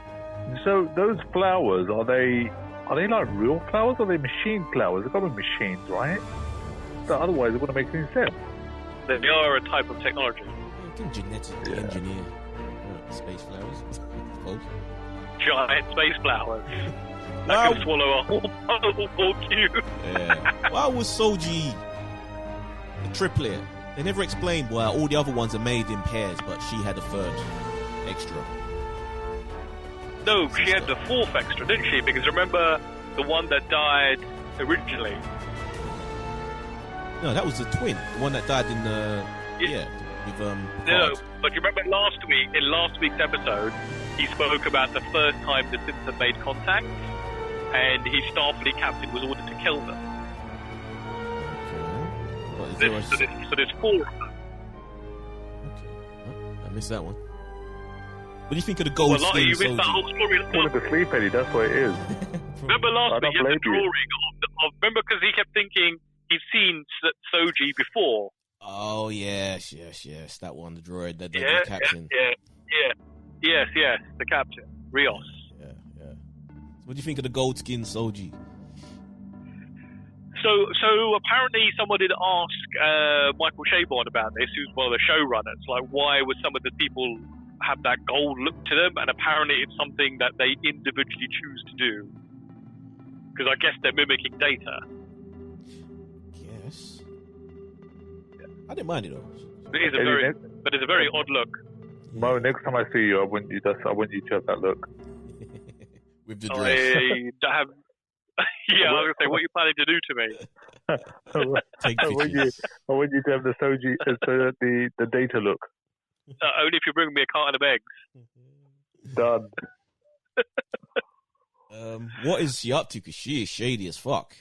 So those flowers, are they like real flowers or are they machine flowers? They've got to be machines, right? So otherwise it wouldn't make any sense. They are a type of technology. You can genetically engineer space flowers, I suppose. Giant space flowers. That can swallow a whole cube. Yeah. Why was Soji a triplet? They never explained why all the other ones are made in pairs, but she had a third extra. No, she had the fourth extra, didn't she? Because remember the one that died originally? No, that was the twin. The one that died in the... with No, but you remember in last week's episode, he spoke about the first time the synths had made contact, and his Starfleet captain was ordered to kill them. Okay. So there's four of them. Okay. I missed that one. What do you think of the gold skin you missed that whole story. Falling asleep, Eddie, that's what it is. Remember last week, he had the drawing of remember, because he kept thinking he'd seen Soji before. Oh, yes, that one, the droid, the captain. Yes, the captain, Rios. Yeah. So what do you think of the gold skin Soji? So apparently someone did ask Michael Chabon about this, who's one of the showrunners, like why would some of the people have that gold look to them, and apparently it's something that they individually choose to do, because I guess they're mimicking data. Yes. I didn't mind it though. But it's a very odd look. Mo, next time I see you, I want you to have that look. With the dress. I have. Yeah, I was gonna say, what are you planning to do to me? Take I pictures. want you to have the Soji, the data look. Only if you bring me a carton of eggs. Done. What is she up to? Because she is shady as fuck.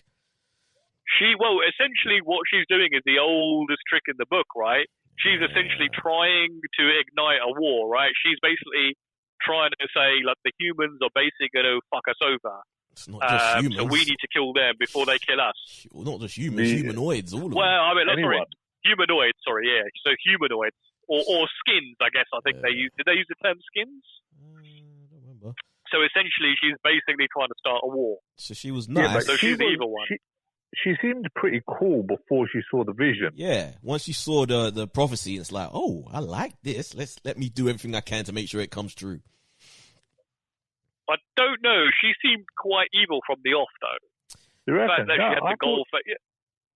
Essentially what she's doing is the oldest trick in the book, right? She's essentially trying to ignite a war, right? She's basically trying to say, like, the humans are basically going to fuck us over. It's not just humans. So we need to kill them before they kill us. Well, not just humans, humanoids, all of them. Well, I mean, sorry, humanoids, sorry, yeah. So humanoids. Or skins, I guess. I think they use. Did they use the term skins? I don't remember. So essentially, she's basically trying to start a war. So she was nice. So she's the evil one. She seemed pretty cool before she saw the vision. Yeah. Once she saw the prophecy, it's like, oh, I like this. Let me do everything I can to make sure it comes true. I don't know. She seemed quite evil from the off, though. You reckon? The fact that she had the goal for. Yeah.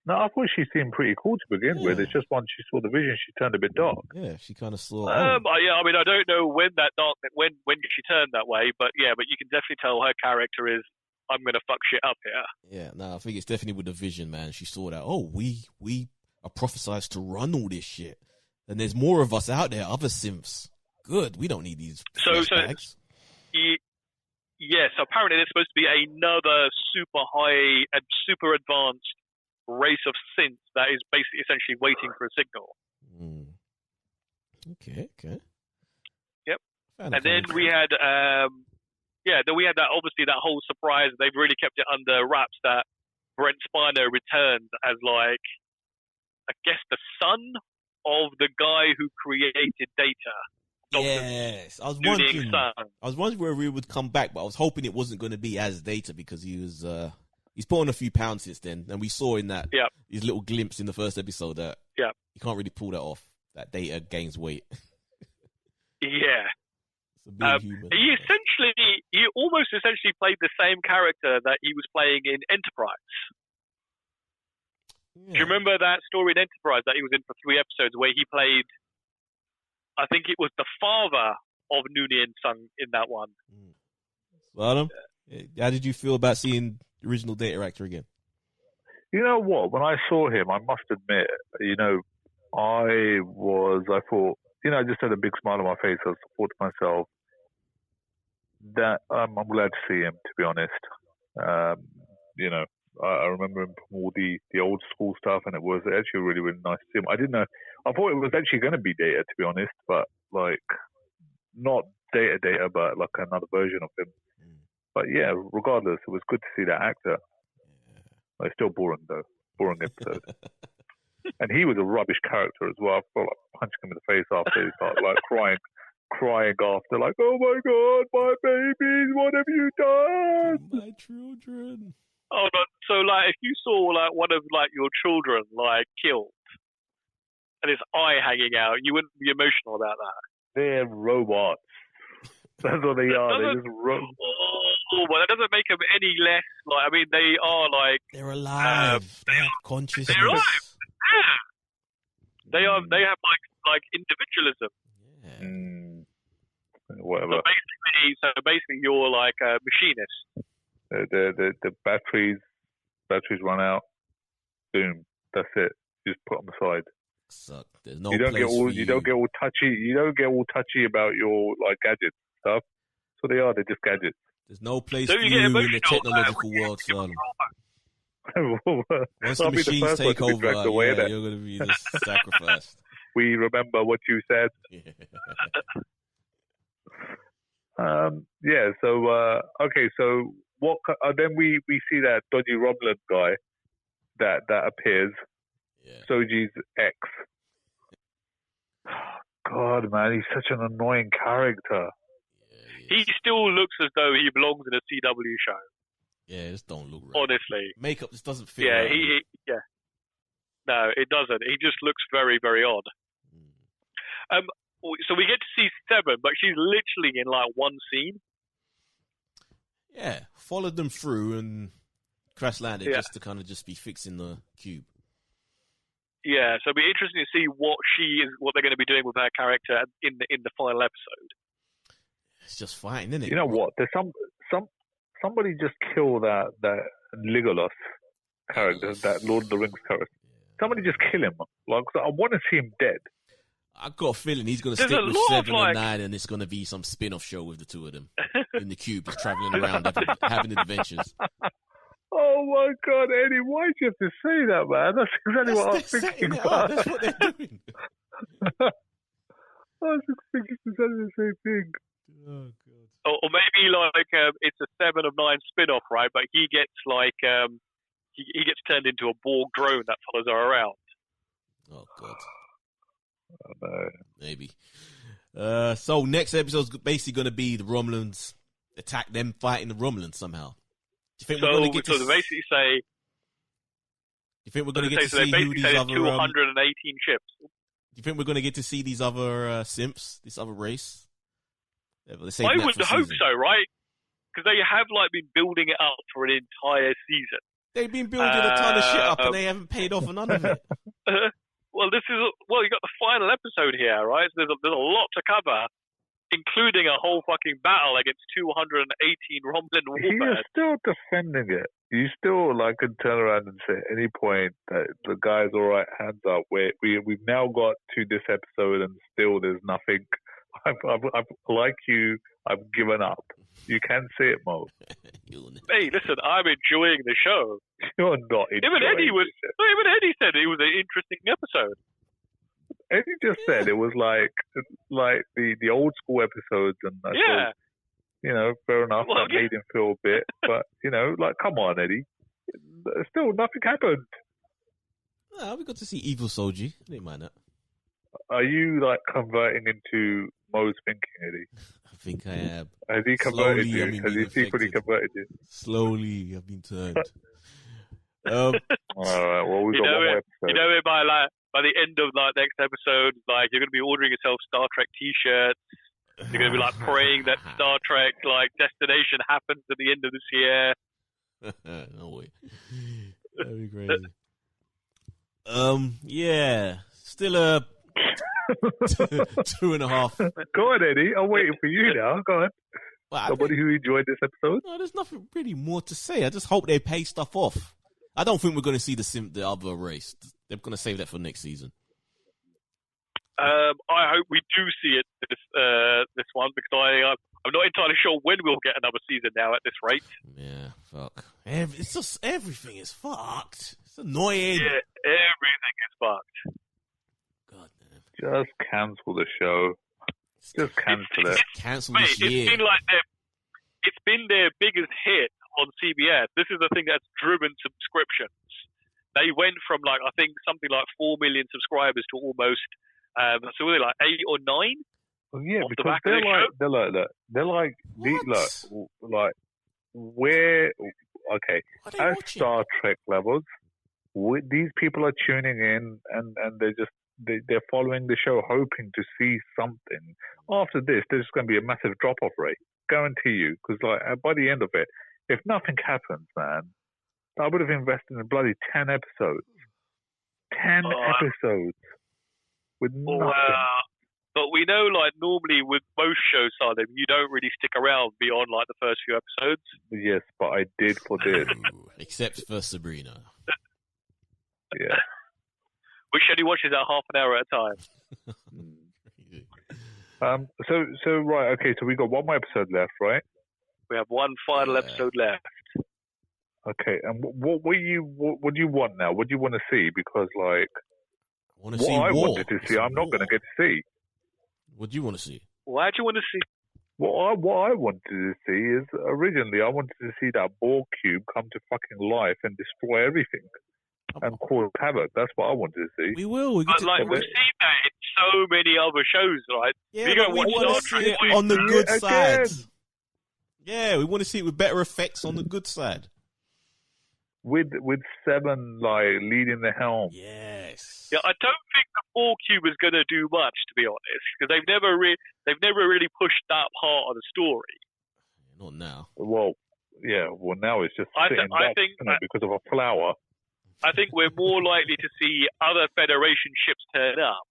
No, I thought she seemed pretty cool to begin with. It's just once she saw the vision, she turned a bit dark. Yeah, she kind of saw. Yeah, I mean, I don't know when that dark when she turned that way, but you can definitely tell her character is, I'm gonna fuck shit up here. Yeah, no, I think it's definitely with the vision, man. She saw that. Oh, we are prophesized to run all this shit, and there's more of us out there. Other synths. Good. We don't need these. Bags. Yes, apparently there's supposed to be another super high and super advanced race of synths that is basically essentially waiting for a signal. Okay. Yep. And then we had then we had that, obviously, that whole surprise. They've really kept it under wraps that Brent Spiner returned as, like, I guess the son of the guy who created Data. Yes, I was wondering where we would come back, but I was hoping it wasn't going to be as Data, because he was he's put on a few pounds since then, and we saw in that his little glimpse in the first episode that you can't really pull that off. That Data gains weight. Yeah, it's a big human. He almost essentially played the same character that he was playing in Enterprise. Yeah. Do you remember that story in Enterprise that he was in for 3 episodes, where he played? I think it was the father of Noonien Sung in that one. Adam, how did you feel about seeing the original Data actor again? You know what? When I saw him, I must admit, I thought, I just had a big smile on my face. I thought to myself that I'm glad to see him, to be honest. I remember him from all the old school stuff, and it was actually really, really nice to see him. I didn't know. I thought it was actually going to be Data, to be honest, but, like, not Data, but, like, another version of him. But, yeah, regardless, it was good to see that actor. Like, still boring, though. Boring episode. And he was a rubbish character as well. I felt like punching him in the face after he started, like, crying after, like, oh, my God, my babies, what have you done? My children. Oh, no. So, like, if you saw, like, one of, like, your children, like, killed, and his eye hanging out, you wouldn't be emotional about that. They're robots. That's what they are. They're just robots. Oh, well, that doesn't make them any less, like, I mean, they are, like... They're alive. They have consciousness. They're alive. Yeah. They have, like individualism. Yeah. Whatever. So basically, you're like a machinist. The batteries run out. Boom. That's it. You just put them aside. Suck. There's no. You don't get all touchy. You don't get all touchy about your, like, gadgets and stuff. So they are. They're just gadgets. There's no place for you in the technological world, son. Once the machines take over, you're going to be just sacrificed. We remember what you said. So okay. So what? Then we see that dodgy Romulan guy that appears. Yeah. Soji's ex. God, man, he's such an annoying character. He still looks as though he belongs in a CW show. Yeah, this don't look right. Honestly. Makeup just doesn't fit right. Yeah, No, it doesn't. He just looks very, very odd. So we get to see Seven, but she's literally in, like, one scene. Yeah, followed them through and crash landed just to kind of just be fixing the cube. Yeah, so it'll be interesting to see what they're going to be doing with her character in the final episode. It's just fine, isn't it? You know what? There's somebody just kill that Legolas character, that Lord of the Rings character. Somebody just kill him. Like, I want to see him dead. I got a feeling he's going to stick with 7 and 9, and it's going to be some spin-off show with the two of them in the cube, just traveling around, having adventures. Oh my God, Eddie! Why did you have to say that, man? That's exactly what I was thinking about. That's what they're doing. I was thinking exactly the same thing. Oh God. Or maybe like it's a 7 of 9 spin-off, right? But he gets like he gets turned into a Borg drone that follows her around. Oh God. Oh, no. Maybe. So next episode's basically going to be the Romulans attack them fighting the Romulans somehow. Do you think we're going to get to basically say? You think we're going to get to so see who these other 218 ships? Do you think we're going to get to see these other simps, this other race? I would hope so, right? Because they have like been building it up for an entire season. They've been building a ton of shit up, and they haven't paid off for none of it. Well, you got the final episode here, right? So there's a lot to cover, including a whole fucking battle against 218 Romulan warbirds. You're still defending it. You still can turn around and say at any point that the guy's all right, hands up. We've now got to this episode and still there's nothing. I've like you. I've given up. You can say it, Mo. Hey, listen, I'm enjoying the show. You're not enjoying it. Even Eddie said it was an interesting episode. Eddie just said it was like the old school episodes, and I thought, fair enough. That made him feel a bit, but come on, Eddie. Still, nothing happened. We got to see Evil Soji. I didn't mind that. Are you converting into Mo's thinking, Eddie? I think I am. Has he converted you? Has he secretly converted you? Slowly, I've been turned. All right. Well, we've got one more episode. By the end of next episode, you're going to be ordering yourself Star Trek T-shirts. You're going to be praying that Star Trek destination happens at the end of this year. No way. That'd be crazy. Yeah. Still a 2.5. Go on, Eddie. I'm waiting for you now. Go on. Well, somebody who enjoyed this episode? No, there's nothing really more to say. I just hope they pay stuff off. I don't think we're going to see the other race. They're going to save that for next season. I hope we do see it this one, because I'm not entirely sure when we'll get another season now at this rate. Yeah, fuck. It's just everything is fucked. It's annoying. Yeah, everything is fucked. God damn. Just cancel the show. Just cancel it. Cancel this year. It's been their biggest hit on CBS. This is the thing that's driven subscriptions. They went from I think something like 4 million subscribers to almost so were they 8 or 9? Well, yeah, because at Star Trek levels, these people are tuning in and they're following the show, hoping to see something. After this, there's going to be a massive drop-off rate, guarantee you. Because by the end of it, if nothing happens, man, I would have invested in bloody 10 episodes. 10 episodes with nothing. But we know, normally with most shows, Salim, you don't really stick around beyond the first few episodes. Yes, but I did for this. Except for Sabrina. Yeah. Which only watches that half an hour at a time. So right, okay. So we got one more episode left, right? We have one final episode left. Okay, and what do you want now? What do you want to see? Because I wanted to see, I'm not going to get to see. What do you want to see? Why do you want to see? What I wanted to see is, originally I wanted to see that Borg cube come to fucking life and destroy everything and cause havoc. That's what I wanted to see. We will. We've seen that in so many other shows, right? Yeah, we want to see it on the good side. Yeah, we want to see it with better effects on the good side. With 7 leading the helm. Yes. Yeah, I don't think the Borg cube is going to do much, to be honest, because they've never really pushed that part of the story. Not now. Well, yeah. Well, now it's just sitting back, because of a flower. I think we're more likely to see other Federation ships turn up.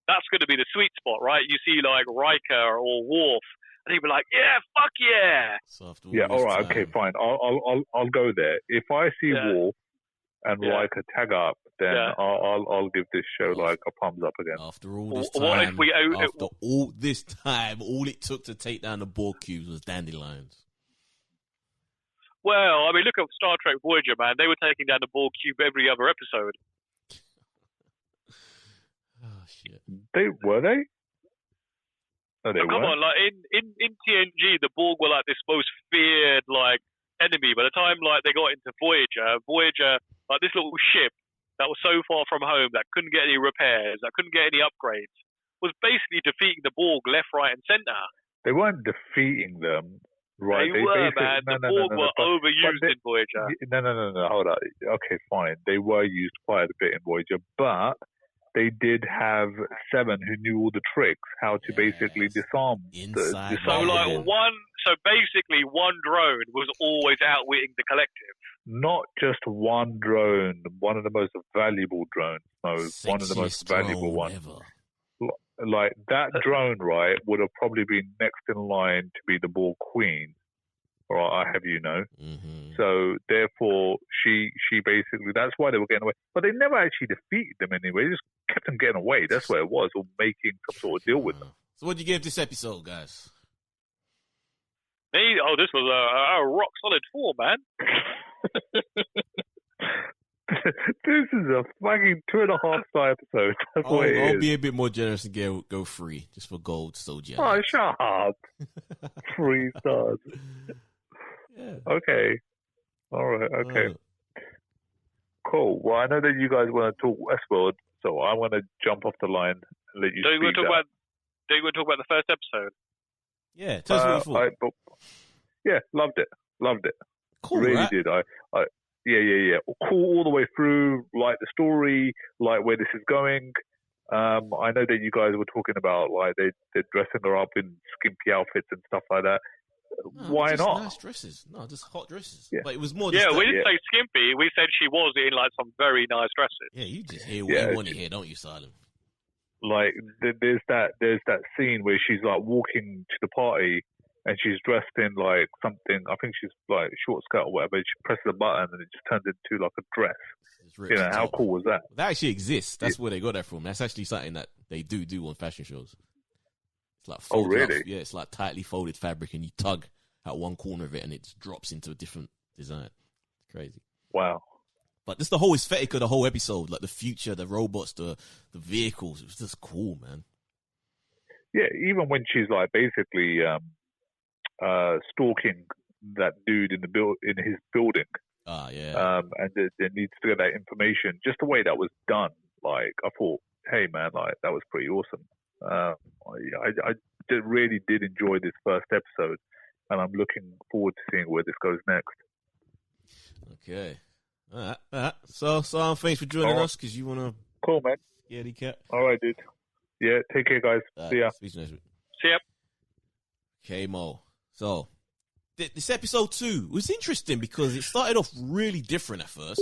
That's going to be the sweet spot, right? You see like Riker or Worf, and he'll be like, "Yeah, fuck yeah!" So after Yeah, all right, this okay, time- fine. I'll go there. If I see Yeah. Worf and Yeah. Riker tag up, then Yeah. I'll give this show like a thumbs up again. After all this What if time, we- after all this time, all it took to take down the Borg cubes was dandelions. Well, I mean, look at Star Trek Voyager, man. They were taking down the Borg cube every other episode. Oh shit! Were they? No, they Oh, come weren't. on, like in TNG, the Borg were like this most feared like enemy. By the time like they got into Voyager, like this little ship that was so far from home that couldn't get any repairs, that couldn't get any upgrades, was basically defeating the Borg left, right, and center. They weren't defeating them, right? They were, basically- man. no, The no, Borg no, no, were but overused they- in Voyager. No, hold on. Okay, fine. They were used quite a bit in Voyager, but they did have Seven who knew all the tricks, how to basically Yes. disarm. Inside So Yeah. so basically one drone was always outwitting the collective. Not just one drone, one of the most valuable drones, one of the most Sexiest valuable drone ones. ever. Like that drone, right, would have probably been next in line to be the Borg Queen, or I have you know. Mm-hmm. So therefore, she basically, that's why they were getting away. But they never actually defeated them anyway. They just kept them getting away. That's what it was, or making some sort of deal with them. So what do you give this episode, guys? This was a rock solid 4, man. This is a fucking 2.5 star episode. That's what it I'll is. be a bit more generous and go 3 just for gold soldier. Oh, shut up. 3 stars. Yeah. Okay. All right. Okay. Cool. Well, I know that you guys want to talk Westworld, so I want to jump off the line and let you Do you want speak to that. talk about the first episode? Yeah, tell us what you thought. Yeah, loved it. Cool, really right? did. Yeah. Cool all the way through. Like the story, like where this is going. I know that you guys were talking about like they're dressing her up in skimpy outfits and stuff like that. No, Why just not? Nice dresses. No, just hot dresses. Yeah. But it was more. Yeah, just we that- didn't say skimpy. We said she was in like some very nice dresses. Yeah, you just hear what Yeah, you want to hear, don't you, Silent? Like there's that scene where she's like walking to the party and she's dressed in like something. I think she's like short skirt or whatever. She presses a button and it just turns into like a dress. It's ripped How top. cool was that? That actually exists. That's where they got that from. That's actually something that they do on fashion shows. It's like Oh, folded up- really? yeah, it's like tightly folded fabric, and you tug at one corner of it, and it just drops into a different design. It's crazy. Wow. But this the whole aesthetic of the whole episode, like the future, the robots, the vehicles. It was just cool, man. Yeah, even when she's like basically stalking that dude in his building, Ah, yeah. and there needs to get that information. Just the way that was done, like I thought, hey man, like that was pretty awesome. I really did enjoy this first episode, and I'm looking forward to seeing where this goes next. Okay. All right. So thanks for joining All right. us because you want to Cool, man. get the cat. All right, dude. Yeah, take care, guys. See ya. Speak to you next week. See ya. Okay, Mo. So, this episode 2 was interesting because it started off really different at first,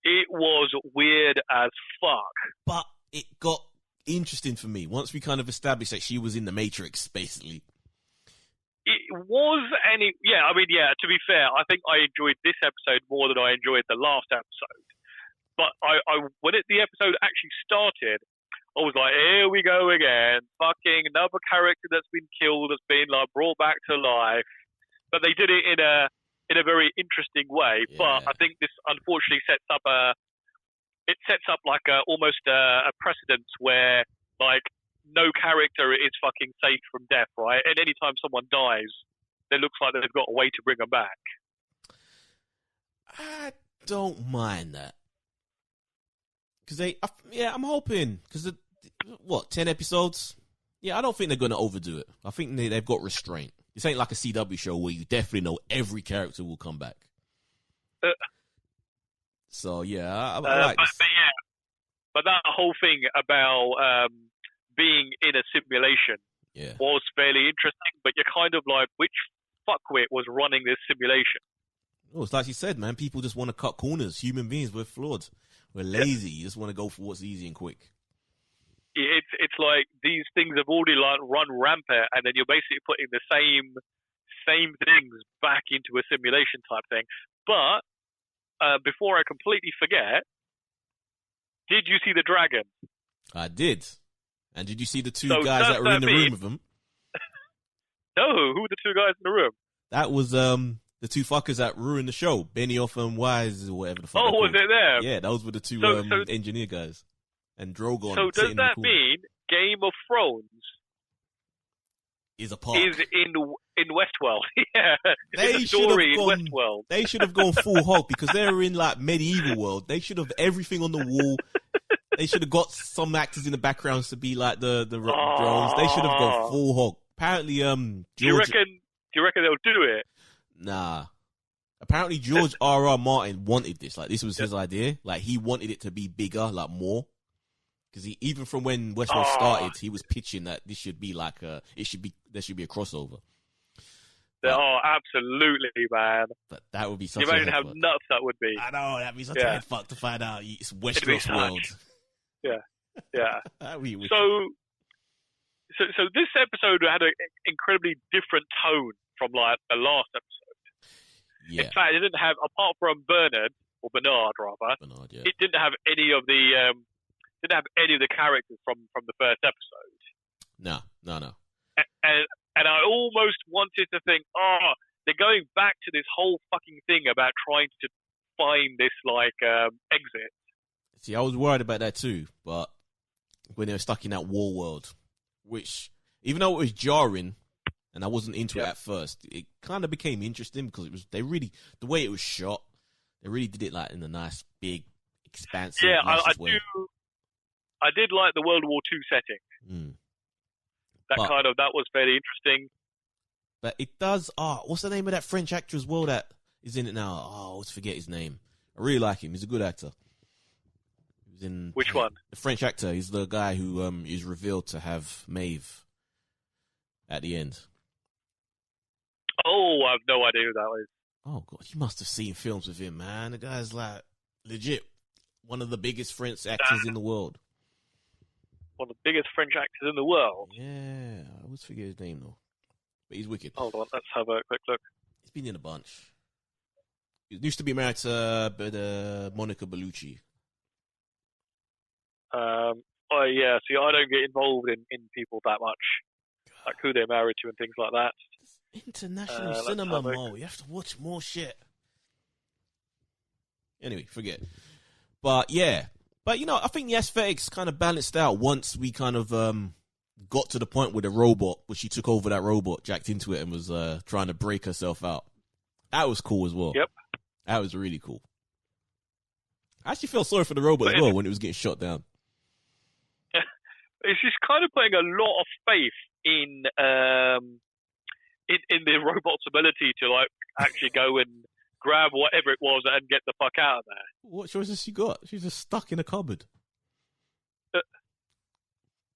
It was weird as fuck. but it got interesting for me once we kind of established that she was in the Matrix, basically. It was to be fair, I think I enjoyed this episode more than I enjoyed the last episode. But when the episode actually started, I was like, here we go again. Fucking another character that's been killed, that's been like brought back to life. But they did it in a very interesting way. Yeah. But I think this unfortunately sets up almost a precedence where like no character is fucking safe from death, right? And anytime someone dies, it looks like they've got a way to bring them back. I don't mind that. Because I'm hoping, because 10 episodes? Yeah, I don't think they're going to overdo it. I think they've got restraint. This ain't like a CW show where you definitely know every character will come back. So, yeah, I like this. But that whole thing about being in a simulation Yeah. was fairly interesting, but you're kind of like, which fuckwit was running this simulation? Oh, it's like you said, man. People just want to cut corners. Human beings, we're flawed. We're lazy. You just want to go for what's easy and quick. It's like these things have already like run rampant, and then you're basically putting the same things back into a simulation type thing. But before I completely forget, did you see the dragon? I did. And did you see the two So guys that were in the room with them? No, who were the two guys in the room? That was the two fuckers that ruined the show, Benioff and Wise or whatever the fuck. Oh, was it them? Yeah, those were the two engineer guys. And Drogon. So does that mean Game of Thrones is a park? Is in Westworld? Yeah, they it's a story in gone, Westworld. They should have gone full hog because they were in like medieval world. They should have everything on the wall. They should have got some actors in the backgrounds to be like the drones. They should have gone full hog. Apparently, Do you reckon they'll do it? Nah. Apparently, George R.R. Martin wanted this. Like, this was his idea. Like, he wanted it to be bigger, like more. Because even from when Westworld started, he was pitching that this should be like there should be a crossover. Absolutely, man. But that would be such you a imagine how fuck. nuts that would be. I know, that'd be such a head fuck to find out it's Westeros world. Yeah. That'd be wicked. So this episode had an incredibly different tone from like the last episode. Yeah. In fact, it didn't have, apart from Bernard rather, it didn't have any of the characters from the first episode. No. And I almost wanted to think, they're going back to this whole fucking thing about trying to find this like exit. See, I was worried about that too, but when they were stuck in that war world, which even though it was jarring and I wasn't into it at first, it kind of became interesting because the way it was shot, they really did it like in a nice big expansive. Yeah, I way. I did like the World War II setting. That was very interesting. But it does. What's the name of that French actor as well that is in it now? I always forget his name. I really like him. He's a good actor. He was in which one? The French actor. He's the guy who is revealed to have Maeve at the end. Oh, I have no idea who that was. Oh god, you must have seen films with him, man. The guy's like legit one of the biggest French actors in the world. One of the biggest French actors in the world. Yeah, I always forget his name though. But he's wicked. Hold on, let's have a quick look. He's been in a bunch. He used to be married to Monica Bellucci. Yeah, see, I don't get involved in people that much. Like who they're married to and things like that. International cinema, Mo. You have to watch more shit. Anyway, forget. But yeah. But, I think the aesthetics kind of balanced out once we kind of got to the point where the robot, where she took over that robot, jacked into it and was trying to break herself out. That was cool as well. Yep. That was really cool. I actually felt sorry for the robot as well when it was getting shot down. It's just kind of putting a lot of faith in the robot's ability to like actually go and grab whatever it was and get the fuck out of there. What choice has she got? She's just stuck in a cupboard.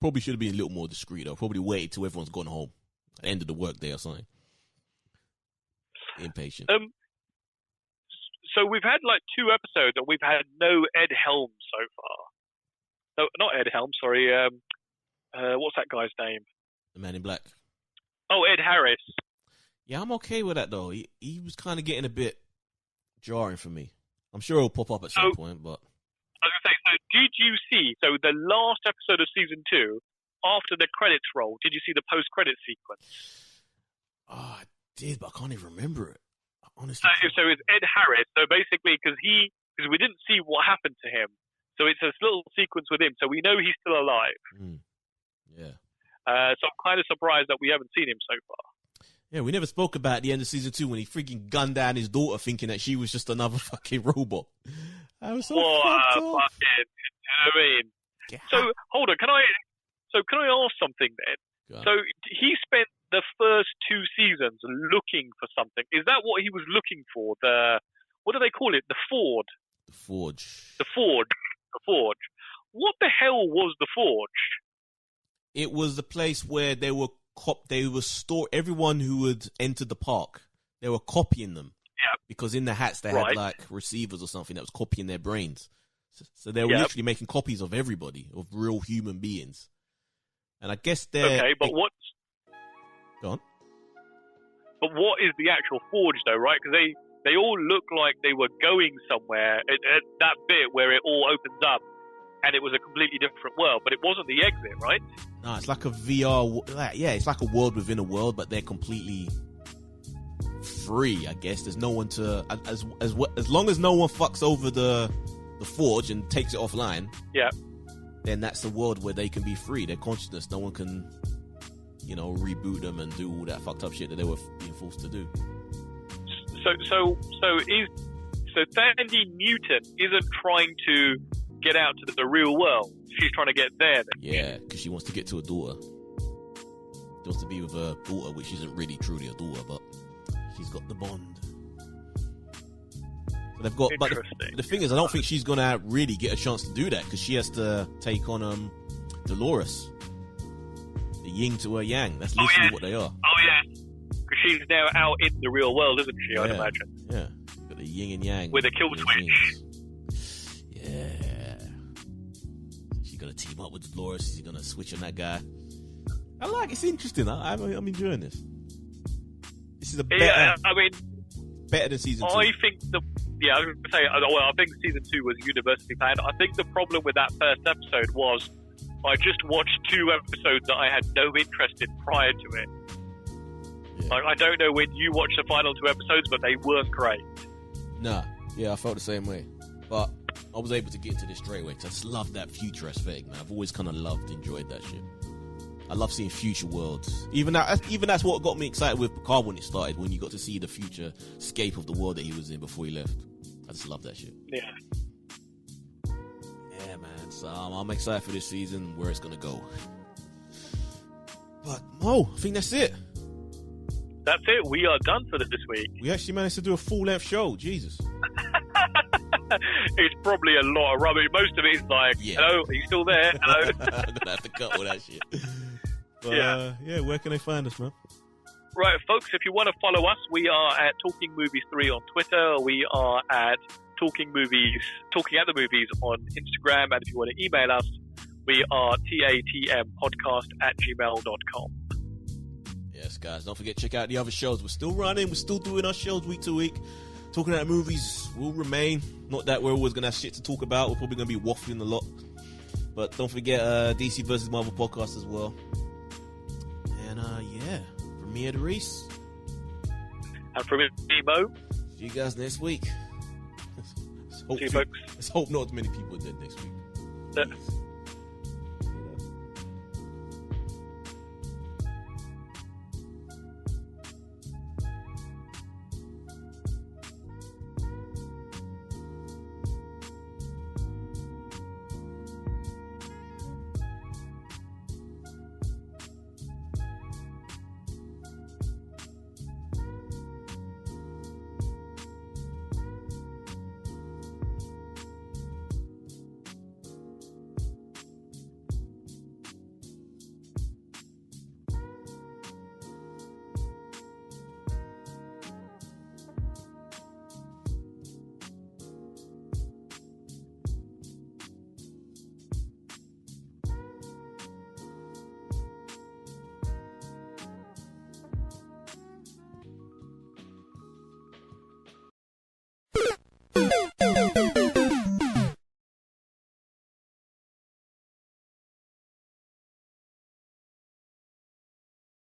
Probably should have been a little more discreet though. Probably waited till everyone's gone home. At the end of the workday or something. Impatient. So we've had like 2 episodes and we've had no Ed Helms so far. No, not Ed Helms, sorry. What's that guy's name? The Man in Black. Oh, Ed Harris. Yeah, I'm okay with that though. He was kind of getting a bit jarring for me. I'm sure it'll pop up at some point, but I was going to say, so did you see, the last episode of season 2, after the credits roll, did you see the post-credit sequence? Oh, I did, but I can't even remember it. Honestly. So it's Ed Harris. So basically, because we didn't see what happened to him, so it's this little sequence with him, so we know he's still alive. Yeah. So I'm kind of surprised that we haven't seen him so far. Yeah, we never spoke about the end of season 2 when he freaking gunned down his daughter thinking that she was just another fucking robot. I was so fucked up. You know what I mean? Yeah. So, hold on, can I ask something then? So he spent the first 2 seasons looking for something. Is that what he was looking for? What do they call it? The Forge. The Forge. The Forge. What the hell was the Forge? It was the place where they were store everyone who had entered the park. They were copying them. Yeah. because in the hats they Right. had like receivers or something that was copying their brains. So they were Yep. literally making copies of everybody, of real human beings. And I guess they're... Okay, but what's... Go on. But what is the actual forge, though, right? Because they all look like they were going somewhere at that bit where it all opens up and it was a completely different world, but it wasn't the exit, right? No, it's like a VR... Yeah, it's like a world within a world, but they're completely free, I guess. There's no one to... As long as no one fucks over the forge and takes it offline, Yeah. then that's the world where they can be free. Their consciousness, no one can, reboot them and do all that fucked up shit that they were being forced to do. So Sandy Newton isn't trying to get out to the real world. She's trying to get there. Then. Yeah, because she wants to get to her daughter. She wants to be with her daughter, which isn't really truly her daughter, but she's got the bond. So they've got. But the thing is, I don't think she's gonna really get a chance to do that because she has to take on Dolores, the yin to her yang. That's literally what they are. Oh yeah, because she's now out in the real world, isn't she? I'd imagine. Yeah, got the yin and yang with a kill switch. Yeah. She's gonna team up with Dolores. She's gonna switch on that guy. I like. It's interesting. I'm enjoying this. This is a better. Yeah, I mean, better than season 2. I think I was going to say, I think season 2 was universally panned. I think the problem with that first episode was I just watched 2 episodes that I had no interest in prior to it. Yeah. Like, I don't know when you watched the final 2 episodes, but they weren't great. Nah, yeah, I felt the same way. But I was able to get into this straight away because I just love that future aesthetic, man. I've always kind of enjoyed that shit. I love seeing future worlds. Even that's what got me excited with Picard when it started, when you got to see the future scape of the world that he was in before he left. I just love that shit. Yeah. Yeah, man. So I'm excited for this season, where it's going to go. But, Mo, I think that's it. That's it. We are done for this week. We actually managed to do a full-length show. Jesus. It's probably a lot of rubbish. Most of it is like, hello, are you still there? Hello? I'm going to have to cut all that shit. But, yeah, where can they find us, man? Right, folks, if you want to follow us, we are at Talking Movies 3 on Twitter. We are at Talking at the Movies on Instagram. And if you want to email us, we are tatmpodcast@gmail.com. Yes, guys, don't forget to check out the other shows. We're still running. We're still doing our shows week to week. Talking about movies will remain. Not that we're always going to have shit to talk about. We're probably going to be waffling a lot. But don't forget DC vs. Marvel podcast as well. And, yeah, from me, Ed Reese. And from me, Mo. See you guys next week. See you, folks. Let's hope not as many people are dead next week.